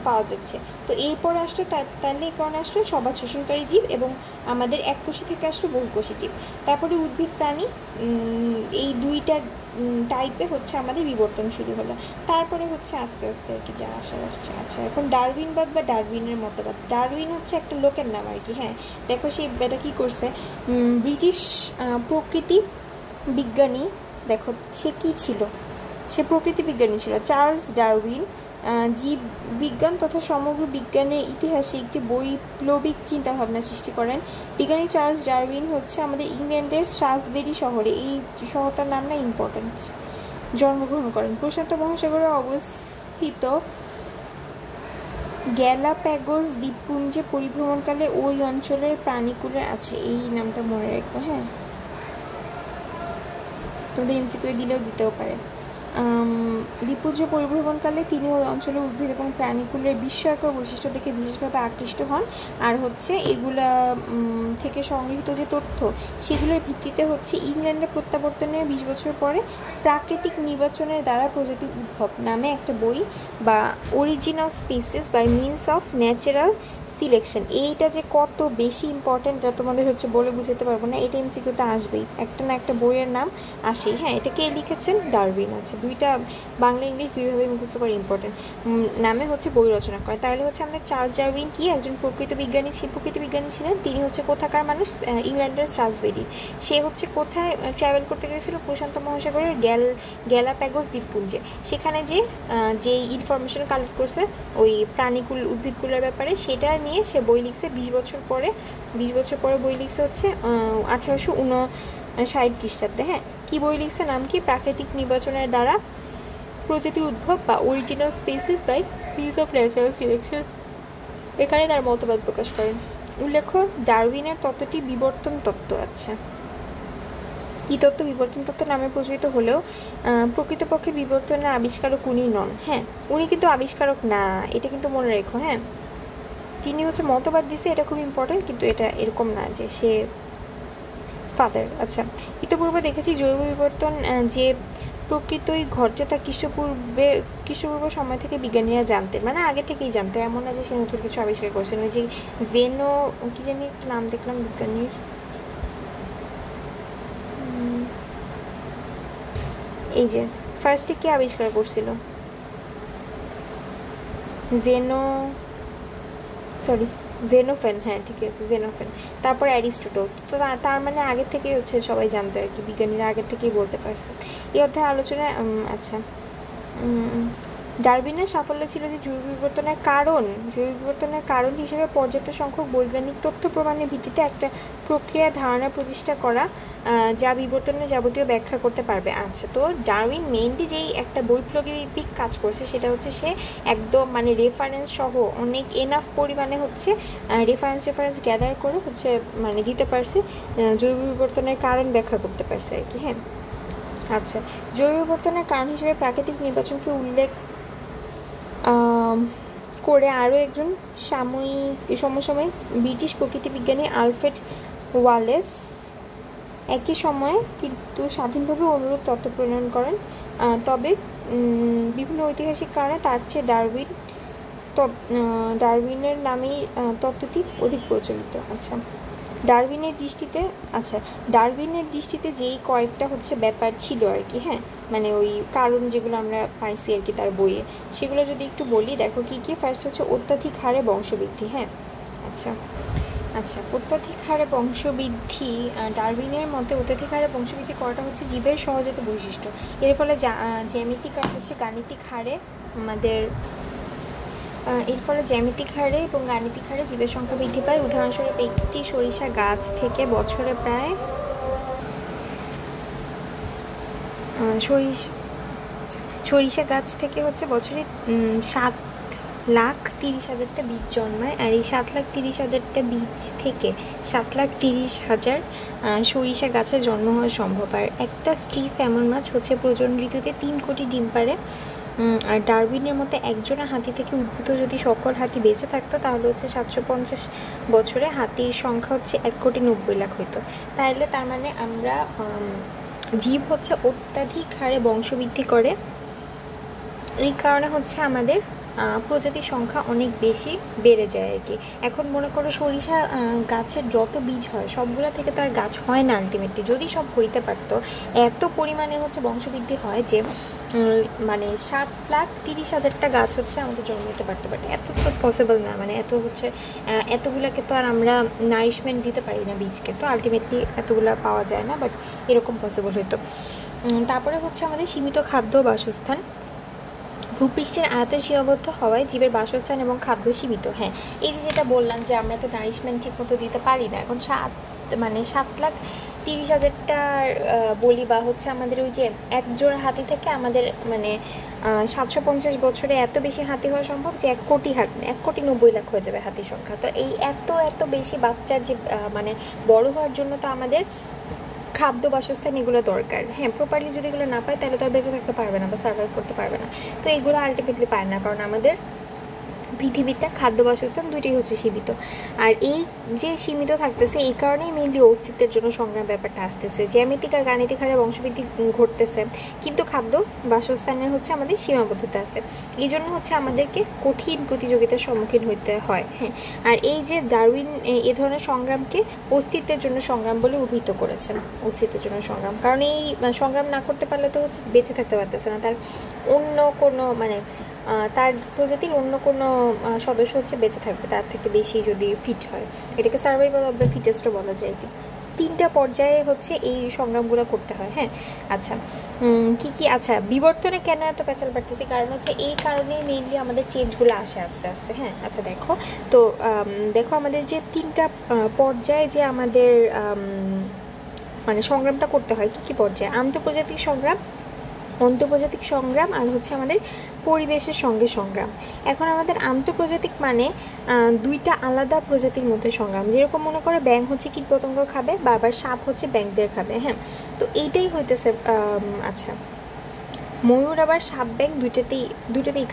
A: পাওয়া যাচ্ছে। তো এরপরে আসলো তাহলে এই কারণে আসলো সবাদ শোষণকারী জীব, এবং আমাদের এককোষী থেকে আসলো বহুকোষী জীব। তারপরে উদ্ভিদ প্রাণী, এই দুইটা টাইপে হচ্ছে আমাদের বিবর্তন শুরু হলো। তারপরে হচ্ছে আস্তে আস্তে আর কি যা আসার আসছে। আচ্ছা, এখন ডারউইনবাদ বা ডারউইনের মতবাদ। ডারউইন হচ্ছে একটা লোকের নাম আর কি। হ্যাঁ, দেখো সেই এটা কী করছে, ব্রিটিশ প্রকৃতি বিজ্ঞানী, দেখো সে কী ছিল, সে প্রকৃতি বিজ্ঞানী ছিল চার্লস ডারউইন। জীব বিজ্ঞান তথা সমগ্র বিজ্ঞানের ইতিহাসে একটি বৈপ্লবিক চিন্তাভাবনা সৃষ্টি করেন। বিজ্ঞানী চার্লস ডারউইন হচ্ছে আমাদের ইংল্যান্ডের শ্রাসবেরি শহরে, এই শহরটার নাম না ইম্পর্টেন্ট, জন্মগ্রহণ করেন। প্রশান্ত মহাসাগরে অবস্থিত গ্যালাপ্যাগোস দ্বীপপুঞ্জে পরিভ্রমণকালে ওই অঞ্চলের প্রাণীকুলের আছে, এই নামটা মনে রেখো। হ্যাঁ, তোমাদের এমসিকিউ দিলেও দিতেও পারে। দ্বীপপুঞ্জে পরিভ্রমণকালে তিনি ওই অঞ্চলের উদ্ভিদ এবং প্রাণীকুলের বিস্ময়কর বৈশিষ্ট্য দেখে বিশেষভাবে আকৃষ্ট হন। আর হচ্ছে এগুলা থেকে সংগৃহীত যে তথ্য, সেগুলোর ভিত্তিতে হচ্ছে ইংল্যান্ডের প্রত্যাবর্তনের 20 বছর পরে প্রাকৃতিক নির্বাচনের দ্বারা প্রজাতি উদ্ভব নামে একটা বই, বা origin of species by means of natural selection, এইটা যে কত বেশি ইম্পর্ট্যান্ট এটা তোমাদের হচ্ছে বলে বুঝাতে পারবো না, এটা এমসিকিউতে আসবেই, একটা না একটা বইয়ের নাম আসেই। হ্যাঁ, এটা কে লিখেছেন? ডারউইন। আছে, দুইটা বাংলা ইংলিশ দুইভাবে মুখস্থ করা ইম্পর্টেন্ট, নামে হচ্ছে বই রচনা করে। তাহলে হচ্ছে আমাদের চার্লস ডারউইন কি একজন প্রকৃতি বিজ্ঞানী ছিলেন। তিনি হচ্ছে কোথাকার মানুষ? ইংল্যান্ডের শ্রাসবেরি। সে হচ্ছে কোথায় ট্রাভেল করতে গিয়েছিল? প্রশান্ত মহাসাগরের গ্যালাপ্যাগোস দ্বীপপুঞ্জে। সেখানে যে ইনফরমেশন কালেক্ট করছে ওই প্রাণীকুল উদ্ভিদকুলের ব্যাপারে, সেটা নিয়ে সে বই লিখছে 20 বছর পরে বই লিখছে হচ্ছে 1859 খ্রিস্টাব্দে। হ্যাঁ, কি বই লিখছে? নাম কি? প্রাকৃতিক নির্বাচনের দ্বারা প্রজাতি উদ্ভব বা original species by means of natural selection, এখানে তার মতবাদ প্রকাশ করেন। উল্লেখ্য, ডারউইনের তত্ত্বটি বিবর্তন তত্ত্ব। আচ্ছা, কি তত্ত্ব? বিবর্তন তত্ত্ব নামে প্রচলিত হলেও প্রকৃতপক্ষে বিবর্তনের আবিষ্কারক উনি নন। হ্যাঁ, উনি কিন্তু আবিষ্কারক না, এটা কিন্তু মনে রেখো। হ্যাঁ, তিনি হচ্ছে মতবাদ দিছে, এটা খুব ইম্পর্টেন্ট, কিন্তু এটা এরকম না যে সে ফাদার। আচ্ছা, ইতিপূর্বে দেখেছি জৈব বিবর্তন যে প্রকৃতই ঘটছে তা খ্রিস্টপূর্ব সময় থেকে বিজ্ঞানীরা জানতেন, মানে আগে থেকেই জানতো, এমন না যে সে নতুন কিছু আবিষ্কার করছেন। যে জেনো কি জানি একটা নাম দেখলাম বিজ্ঞানীর, এই যে ফার্স্টে কে আবিষ্কার করছিল? জেনোফেন। হ্যাঁ, ঠিক আছে, জেনোফেন। তারপর অ্যারিস্টটল। তো তার মানে আগে থেকেই হচ্ছে সবাই জানতো আর কি, বিজ্ঞানীরা আগে থেকেই বলতে পারছে। এই অধ্যায় আলোচনায় আচ্ছা, ডারউইনের সাফল্য ছিল যে জৈব বিবর্তনের কারণ হিসেবে পর্যাপ্ত সংখ্যক বৈজ্ঞানিক তথ্য প্রমাণের ভিত্তিতে একটা প্রক্রিয়া ধারণা প্রতিষ্ঠা করা, যা বিবর্তনের যাবতীয় ব্যাখ্যা করতে পারবে। আচ্ছা, তো ডারউইন মেইনলি যেই একটা বৈপ্লবিক কাজ করছে, সেটা হচ্ছে সে একদম মানে রেফারেন্স সহ অনেক এনাফ পরিমাণে হচ্ছে রেফারেন্স গ্যাদার করে হচ্ছে মানে দিতে পারছে, জৈব বিবর্তনের কারণ ব্যাখ্যা করতে পারছে আর কি। হ্যাঁ, আচ্ছা, জৈব বিবর্তনের কারণ হিসেবে প্রাকৃতিক নির্বাচনকে উল্লেখ করে আরও একজন সমসাময়িক ব্রিটিশ প্রকৃতিবিজ্ঞানী আলফ্রেড ওয়ালেস একই সময়ে কিন্তু স্বাধীনভাবে অনুরূপ তত্ত্ব প্রণয়ন করেন। তবে বিভিন্ন ঐতিহাসিক কারণে তার চেয়ে ডারউইনের নামেই তত্ত্বটি অধিক প্রচলিত। আচ্ছা, ডারউইনের দৃষ্টিতে যেই কয়েকটা হচ্ছে ব্যাপার ছিল আর কি। হ্যাঁ, মানে ওই কারণ যেগুলো আমরা পাইছি আর কি তার বইয়ে, সেগুলো যদি একটু বলি, দেখো কি কি। ফার্স্ট হচ্ছে অত্যাধিক হারে বংশবৃদ্ধি। হ্যাঁ, আচ্ছা, আচ্ছা, অত্যধিক হারে বংশবৃদ্ধি, ডারউইনের মতে অত্যধিক হারে বংশবৃদ্ধি করাটা হচ্ছে জীবের সহজাত বৈশিষ্ট্য। এর ফলে জ্যামিতিক আর হচ্ছে গাণিতিক হারে আমাদের জ্যামিতিক হারে এবং গাণিতিক হারে জীবের সংখ্যা বৃদ্ধি পায়। উদাহরণস্বরূপ একটি সরিষা গাছ থেকে বছরে প্রায় সরিষা গাছ থেকে হচ্ছে বছরে 7,30,000টা বীজ জন্মায়। আর এই 7,30,000টা বীজ থেকে 7,30,000 সরিষা গাছের জন্ম হওয়া সম্ভব। আর একটা স্ত্রী স্যামন মাছ হচ্ছে প্রজনন ঋতুতে 3 কোটি ডিম পারে। আর ডারউইনের মতে একজোড়া হাতি থেকে উদ্ভূত যদি সকল হাতি বেঁচে থাকতো তাহলে হচ্ছে 750 বছরে হাতির সংখ্যা হচ্ছে 1,90,00,000 হইতো। তাহলে তার মানে আমরা জীব হচ্ছে অত্যাধিক হারে বংশবৃদ্ধি করে, এই কারণে হচ্ছে আমাদের প্রজাতির সংখ্যা অনেক বেশি বেড়ে যায় আর কি। এখন মনে করো সরিষা গাছের যত বীজ হয় সবগুলো থেকে তো আর গাছ হয় না আলটিমেটলি। যদি সব হইতে পারতো, এত পরিমাণে হচ্ছে বংশবৃদ্ধি হয় যে মানে 7,30,000টা গাছ হচ্ছে আমাদের জন্ম হতে পারতো, বাট এত তো পসিবল না। মানে এত হচ্ছে এতগুলোকে তো আর আমরা নারিশমেন্ট দিতে পারি না বীজকে, তো আলটিমেটলি এতগুলো পাওয়া যায় না, বাট এরকম পসিবল হইতো। তারপরে হচ্ছে আমাদের সীমিত খাদ্য বাসস্থান। ভূপৃষ্ঠের আয়তন সীমাবদ্ধ হওয়ায় জীবের বাসস্থান এবং খাদ্য সীমিত। হ্যাঁ, এই যেটা বললাম যে আমরা তো নারিশমেন্ট ঠিক মতো দিতে পারি না। এখন 7,30,000টার বলি বা হচ্ছে আমাদের ওই যে এক জোড়া হাতি থেকে আমাদের মানে 750 বছরে এত বেশি হাতি হওয়া সম্ভব যে 1,90,00,000 হয়ে যাবে হাতির সংখ্যা। তো এই এত বেশি বাচ্চার যে মানে বড় হওয়ার জন্য তো আমাদের খাদ্য বাসস্থান এগুলো দরকার। হ্যাঁ, প্রপারলি যদি এগুলো না পায় তাহলে তো আর বেঁচে থাকতে পারবে না বা সার্ভাইভ করতে পারবে না। তো এগুলো আলটিমেটলি পায় না, কারণ আমাদের পৃথিবীতে খাদ্য বাসস্থান দুইটাই হচ্ছে সীমিত। আর এই যে সীমিত থাকতেছে এই কারণেই মেইনলি অস্তিত্বের জন্য সংগ্রাম ব্যাপারটা আসতেছে। জ্যামিতিক আর গাণিতিক হারে বংশবৃদ্ধি ঘটতেছে, কিন্তু খাদ্য বাসস্থানের হচ্ছে আমাদের সীমাবদ্ধতা আছে। এই জন্য হচ্ছে আমাদেরকে কঠিন প্রতিযোগিতার সম্মুখীন হতে হয়। হ্যাঁ, আর এই যে ডারউইন এ ধরনের সংগ্রামকে অস্তিত্বের জন্য সংগ্রাম বলে অভিহিত করেছেন। অস্তিত্বের জন্য সংগ্রাম, কারণ এই সংগ্রাম না করতে পারলে তো হচ্ছে বেঁচে থাকতে পারতেছে না। তার অন্য কোনো মানে তার প্রজাতির অন্য কোনো সদস্য হচ্ছে বেঁচে থাকবে তার থেকে বেশি যদি ফিট হয়। এটাকে সার্ভাইভাল অফ দ্য ফিটেস্টও বলা যায় কি। 3টা পর্যায়ে হচ্ছে এই সংগ্রামগুলো করতে হয়। হ্যাঁ, আচ্ছা কি আচ্ছা, বিবর্তনে কেন এত পেঁচাল পারতেছে? কারণ হচ্ছে এই কারণেই মেইনলি আমাদের চেঞ্জগুলো আসে আস্তে আস্তে। হ্যাঁ, আচ্ছা দেখো আমাদের যে 3টা পর্যায়ে যে আমাদের মানে সংগ্রামটা করতে হয়, কি পর্যায়ে? আন্তঃপ্রজাতিক সংগ্রাম, অন্তঃপ্রজাতিক সংগ্রাম, আর হচ্ছে আমাদের পরিবেশের সঙ্গে সংগ্রাম। এখন আমাদের আন্তঃপ্রজাতিক মানে 2টা আলাদা প্রজাতির মধ্যে সংগ্রাম। যেরকম মনে করে ব্যাঙ হচ্ছে কীটপতঙ্গ খাবে বা আবার সাপ হচ্ছে ব্যাঙদের খাবে। হ্যাঁ, তো এইটাই হইতেছে আচ্ছা, ময়ূর আবার সাপ ব্যাঙ দুইটাকেই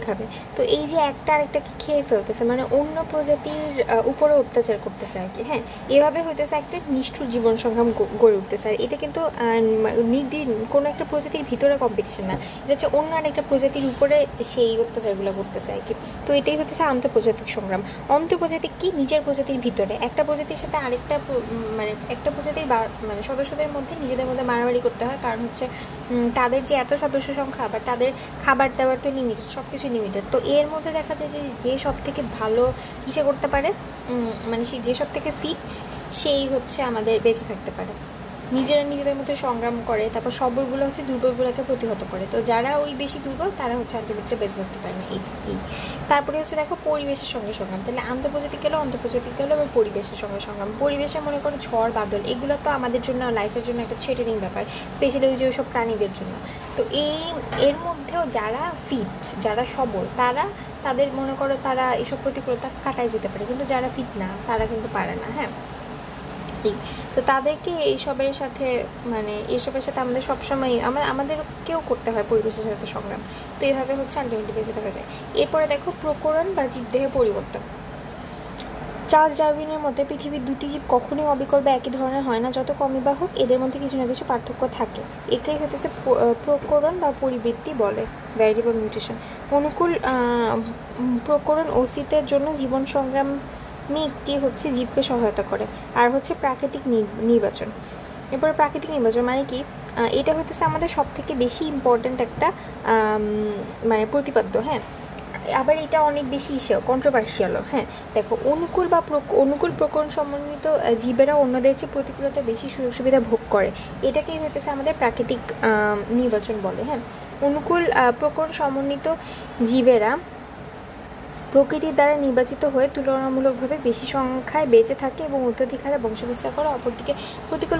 A: খাবে। তো এই যে একটা আরেকটাকে খেয়ে ফেলতেছে, মানে অন্য প্রজাতির উপরে অত্যাচার করতেছে আর কি। হ্যাঁ, এভাবে হইতেছে একটা নিষ্ঠুর জীবন সংগ্রাম গড়ে উঠতেছে। আর এটা কিন্তু কোনো একটা প্রজাতির ভিতরে কম্পিটিশন না, এটা হচ্ছে অন্য আরেকটা প্রজাতির উপরে সেই অত্যাচারগুলো করতেছে আর কি। তো এটাই হতেছে আন্তঃপ্রজাতিক সংগ্রাম। অন্তঃপ্রজাতিক কি? নিজের প্রজাতির ভিতরে একটা প্রজাতির সাথে আরেকটা মানে একটা প্রজাতির মানে সদস্যদের মধ্যে নিজেদের মধ্যে মারামারি করতে হয়, কারণ হচ্ছে তাদের যে এত সদস্য সংখ্যা, বা তাদের খাবার দাবার তো লিমিটেড, সব কিছু লিমিটেড। তো এর মধ্যে দেখা যায় যে সব থেকে ভালো ইসে করতে পারে, মানে যে সব থেকে ফিট, সেই হচ্ছে আমাদের বেঁচে থাকতে পারে। নিজেদের মধ্যে সংগ্রাম করে, তারপর সবলগুলো হচ্ছে দুর্বলগুলোকে প্রতিহত করে। তো যারা ওই বেশি দুর্বল তারা হচ্ছে আলটিমেটলি বেঁচে থাকতে পারে না। এই তারপরে হচ্ছে দেখো পরিবেশের সঙ্গে সংগ্রাম। তাহলে আন্তঃপ্রজাতিক গেলো, এবার পরিবেশের সঙ্গে সংগ্রাম। পরিবেশে মনে করো ঝড় বাদল, এগুলো তো আমাদের জন্য লাইফের জন্য একটা থ্রেটেনিং ব্যাপার, স্পেশালি ওই যে ওইসব প্রাণীদের জন্য। তো এর মধ্যেও যারা ফিট, যারা সবল, তাদের মনে করো তারা এইসব প্রতিকূলতা কাটায় যেতে পারে, কিন্তু যারা ফিট না তারা কিন্তু পারে না। হ্যাঁ, তো তাদেরকে এইসবের সাথে আমাদের সবসময় আমাদেরকেও করতে হয় পরিবেশের সাথে সংগ্রাম। তো এইভাবে হচ্ছে আলটিমেটলি বেঁচে থাকা যায়। এরপরে দেখো প্রকরণ বা জীবদেহের পরিবর্তন। চার্লস ডারউইনের মতে পৃথিবীর 2টি জীব কখনোই অবিকল বা একই ধরনের হয় না, যত কমই বা হোক এদের মধ্যে কিছু না কিছু পার্থক্য থাকে। একেই হতেছে প্রকরণ বা পরিবৃত্তি বলে, ভ্যারিয়েবল মিউটেশন। অনুকূল প্রকরণ অস্তিত্বের জন্য জীবন সংগ্রাম একটি হচ্ছে জীবকে সহায়তা করে, আর হচ্ছে প্রাকৃতিক নির্বাচন। এরপরে প্রাকৃতিক নির্বাচন মানে কি? এটা হইতেছে আমাদের সব থেকে বেশি ইম্পর্ট্যান্ট একটা মানে প্রতিপাদ্য। হ্যাঁ, আবার এটা অনেক বেশি কন্ট্রোভার্সিয়ালও। হ্যাঁ, দেখো অনুকূল প্রকরণ সমন্বিত জীবেরা অন্যদের চেয়ে প্রতিকূলতা বেশি সুযোগ সুবিধা ভোগ করে, এটাকেই হইতেছে আমাদের প্রাকৃতিক নির্বাচন বলে। হ্যাঁ, অনুকূল প্রকরণ সমন্বিত জীবেরা প্রকৃতির দ্বারা নির্বাচিত হয়ে তুলনামূলকভাবে বেশি সংখ্যায় বেঁচে থাকে এবং অত্যধিকারে বংশবিস্তার করে। অপরদিকে প্রতিকূল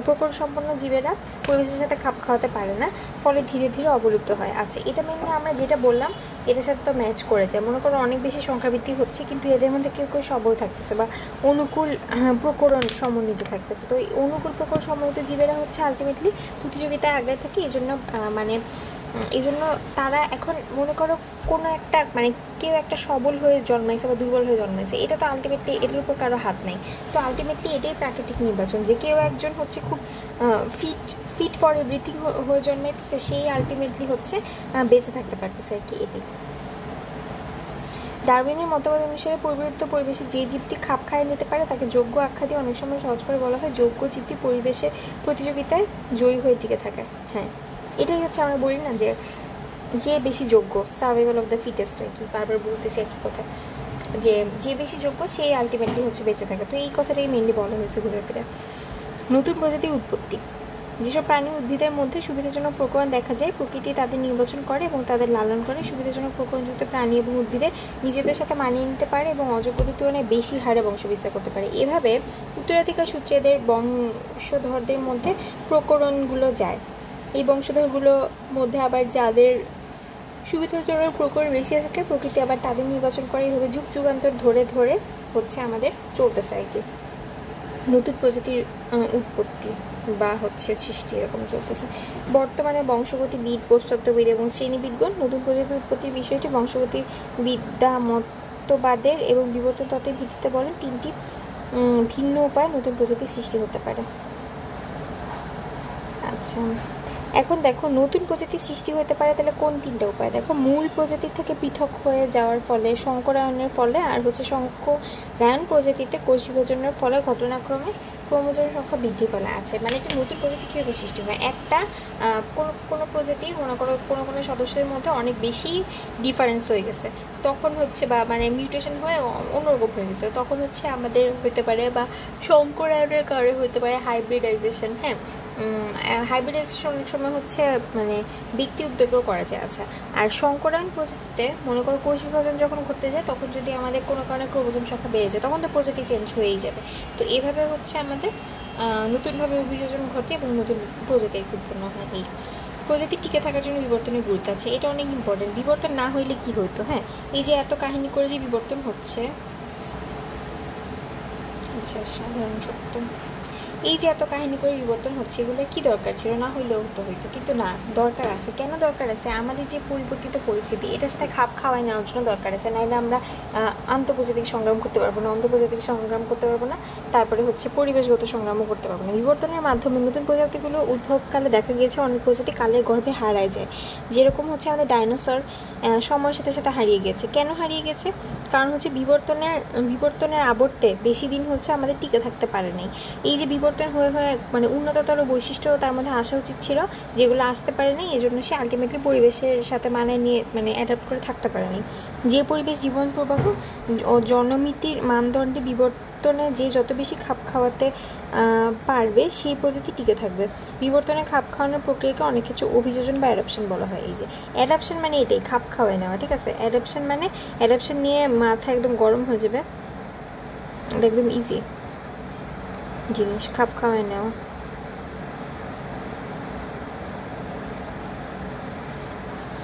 A: প্রকরণ সম্পন্ন জীবেরা পরিবেশের সাথে খাপ খাওয়াতে পারে না, ফলে ধীরে ধীরে অবলুপ্ত হয়। আচ্ছা, এটা মেনলি আমরা যেটা বললাম এটার সাথে তো ম্যাচ করে যায়। মনে করো অনেক বেশি সংখ্যাবৃদ্ধি হচ্ছে, কিন্তু এদের মধ্যে কেউ কেউ সবল থাকতেছে বা অনুকূল প্রকরণ সমন্বিত থাকতেছে। তো এই অনুকূল প্রকরণ সমন্বিত জীবেরা হচ্ছে আলটিমেটলি প্রতিযোগিতায় আগে থাকে। এই জন্য তারা এখন মনে করো কোনো একটা কেউ একটা সবল হয়ে জন্মাইছে বা দুর্বল হয়ে জন্মাইছে, এটা তো আলটিমেটলি এটার উপর কারো হাত নেই। তো আলটিমেটলি এটাই প্রাকৃতিক নির্বাচন, যে কেউ একজন হচ্ছে খুব ফিট ফর এভরিথিং হয়ে জন্মাইতেছে, সেই আলটিমেটলি হচ্ছে বেঁচে থাকতে পারতেছে আর কি। এটাই ডারউইনের মতবাদ অনুসারে পরিবর্তিত পরিবেশে যে জীবটি খাপ খাইয়ে নিতে পারে তাকে যোগ্য আখ্যা দিয়ে অনেক সময় সহজ করে বলা হয় যোগ্য জীবটি পরিবেশে প্রতিযোগিতায় জয়ী হয়ে টিকে থাকে। হ্যাঁ, এটাই হচ্ছে আমরা বলি না যে বেশি যোগ্য, সার্ভাইভাল অফ দ্য ফিটেস্ট আর কি, বারবার বলতেছি একই কথা, যে বেশি যোগ্য সেই আলটিমেটলি হচ্ছে বেঁচে থাকে। তো এই কথাটাই মেনলি বলা হয়েছে ঘুরে ফিরে। নতুন প্রজাতির উৎপত্তি। যেসব প্রাণী উদ্ভিদের মধ্যে সুবিধাজনক প্রকরণ দেখা যায়, প্রকৃতি তাদের নির্বাচন করে এবং তাদের লালন করে। সুবিধাজনক প্রকরণযুক্ত প্রাণী এবং উদ্ভিদের নিজেদের সাথে মানিয়ে নিতে পারে এবং অযোগ্যদের তুলনায় বেশি হারে বংশবিস্তার করতে পারে। এভাবে উত্তরাধিকার সূত্রে এদের বংশধরদের মধ্যে প্রকরণগুলো যায়। এই বংশধরগুলোর মধ্যে আবার যাদের সুবিধাজনক প্রকরণ বেশি থাকে, প্রকৃতি আবার তাদের নির্বাচন করে। এইভাবে যুগ যুগান্তর ধরে ধরে হচ্ছে আমাদের চলতেছে আর কি নতুন প্রজাতির উৎপত্তি বা হচ্ছে সৃষ্টি, এরকম চলতেছে। বর্তমানে বংশগতিবিদ, কোষতত্ত্ববিদ এবং শ্রেণীবিদগণ নতুন প্রজাতির উৎপত্তির বিষয়টি বংশগতি বিদ্যা মতবাদের এবং বিবর্তন তত্ত্বের ভিত্তিতে বলেন তিনটি ভিন্ন উপায়ে নতুন প্রজাতির সৃষ্টি হতে পারে। আচ্ছা, এখন দেখো নতুন প্রজাতির সৃষ্টি হতে পারে তাহলে কোন তিনটা উপায়? দেখো, মূল প্রজাতির থেকে পৃথক হয়ে যাওয়ার ফলে, সংকরায়নের ফলে, আর হচ্ছে সংকরায়ন প্রজাতিতে কোষ বিভাজনের ফলে ঘটনাক্রমে ক্রোমোজোমের সংখ্যা বৃদ্ধি পেলে আছে। একটা নতুন প্রজাতি কীভাবে সৃষ্টি হয়? একটা কোনো প্রজাতির মনে করো কোনো সদস্যের মধ্যে অনেক বেশি ডিফারেন্স হয়ে গেছে, তখন হচ্ছে বা মিউটেশন হয়ে অন্যরকম হয়ে গেছে, তখন হচ্ছে আমাদের হতে পারে বা সংকরায়নের কারণে হতে পারে হাইব্রিডাইজেশন। হ্যাঁ, হাইব্রিডাইজেশন অনেক সময় হচ্ছে ব্যক্তি উদ্যোগেও করা যায়। আচ্ছা, আর সংকরায়ন প্রজাতিতে মনে করো কোষ বিভাজন যখন ঘটতে যায়, তখন যদি আমাদের কোনো কারণে ক্রোমোজোম সংখ্যা বেড়ে যায়, তখন তো প্রজাতি চেঞ্জ হয়েই যাবে। তো এভাবে হচ্ছে আমাদের নতুনভাবে অভিযোজন ঘটে এবং নতুন প্রজাতির উৎপন্ন হয়। এই প্রজাতি টিকে থাকার জন্য বিবর্তনের গুরুত্ব আছে, এটা অনেক ইম্পর্টেন্ট। বিবর্তন না হইলে কি হইতো? হ্যাঁ, এই যে এত কাহিনী করে যে বিবর্তন হচ্ছে, আচ্ছা সাধারণ সত্য, এই যে এত কাহিনী করে বিবর্তন হচ্ছে, এগুলো কি দরকার ছিল? না হইলেও হইতো, কিন্তু না, দরকার আছে। কেন দরকার আছে? আমাদের যে পরিবর্তিত পরিস্থিতি, এটার সাথে খাপ খাওয়াই নেওয়ার জন্য দরকার আছে। নাইলে আমরা আন্তঃপ্রজাতিক সংগ্রাম করতে পারবো না, অন্তঃপ্রজাতিক সংগ্রাম করতে পারবো না, তারপরে হচ্ছে পরিবেশগত সংগ্রামও করতে পারবো না। বিবর্তনের মাধ্যমে নতুন প্রজাতিগুলো উদ্ভবকালে দেখা গিয়েছে অনেক প্রজাতি কালের গর্ভে হারায় যায়। যেরকম হচ্ছে আমাদের ডাইনোসর সময়ের সাথে সাথে হারিয়ে গেছে। কেন হারিয়ে গেছে? কারণ হচ্ছে বিবর্তনের আবর্তে বেশি দিন হচ্ছে আমাদের টিকে থাকতে পারে নাই। এই যে বিবর্তন হয়ে হয়ে উন্নততর বৈশিষ্ট্য তার মধ্যে আসা উচিত ছিল, যেগুলো আসতে পারেনি, এজন্য সে আলটিমেটলি পরিবেশের সাথে মানায় নিয়ে অ্যাডাপ্ট করে থাকতে পারেনি। যে পরিবেশ জীবন প্রবাহ ও জনমিতির মানদণ্ডে বিবর্তনে যে যত বেশি খাপ খাওয়াতে পারবে, সেই প্রজাতি টিকে থাকবে। বিবর্তনে খাপ খাওয়ানোর প্রক্রিয়াকে অনেক ক্ষেত্রে অভিযোজন বা অ্যাডাপশন বলা হয়। এই যে অ্যাডাপশন এটাই, খাপ খাওয়াই নেওয়া, ঠিক আছে? অ্যাডাপশন নিয়ে মাথা একদম গরম হয়ে যাবে, এটা একদম ইজি জিনিস, খাপ খাওয়াই নেওয়া।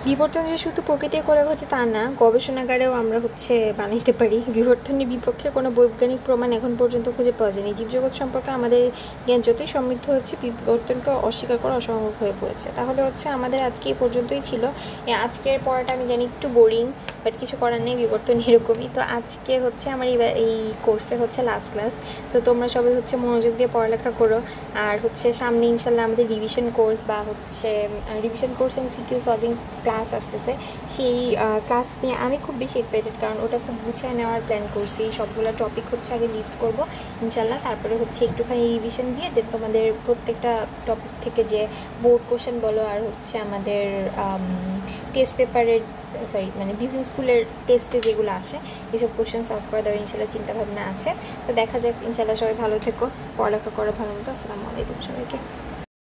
A: বিবর্তন যে শুধু প্রকৃতির করে ঘটে তা না, গবেষণাগারেও আমরা হচ্ছে বানাইতে পারি। বিবর্তনের বিপক্ষে কোনো বৈজ্ঞানিক প্রমাণ এখন পর্যন্ত খুঁজে পাওয়া যায়নি। জীবজগৎ সম্পর্কে আমাদের জ্ঞান যতই সমৃদ্ধ হচ্ছে, বিবর্তনকে অস্বীকার করা অসম্ভব হয়ে পড়েছে। তাহলে হচ্ছে আমাদের আজকে এই পর্যন্তই ছিল। আজকের পড়াটা আমি জানি একটু বোরিং, বাট কিছু করার নেই, বিবর্তন এরকমই। তো আজকে হচ্ছে আমার এই কোর্সে হচ্ছে লাস্ট ক্লাস। তো তোমরা সবাই হচ্ছে মনোযোগ দিয়ে পড়ালেখা করো। আর হচ্ছে সামনে ইনশাল্লাহ আমাদের রিভিশন কোর্স বা হচ্ছে revision course and CQ solving class আসতেছে। সেই ক্লাস নিয়ে আমি খুব বেশি এক্সাইটেড, কারণ ওটা খুব গুছিয়ে নেওয়ার প্ল্যান করছি। সবগুলো টপিক হচ্ছে আগে লিস্ট করব ইনশাল্লাহ, তারপরে হচ্ছে একটুখানি রিভিশন দিয়ে দেন তোমাদের প্রত্যেকটা টপিক থেকে যে বোর্ড কোশ্চেন বলো আর হচ্ছে আমাদের টেস্ট পেপারের মানে বিভিন্ন স্কুলের টেস্টে যেগুলো আসে এইসব কোশ্চেন সলভ করে দেওয়ার ইনশাল্লাহ চিন্তাভাবনা আছে। তো দেখা যাক, ইনশাল্লাহ সবাই ভালো থেকো, পড়ালেখা করো ভালো মতো। আসসালামু আলাইকুম সবাইকে।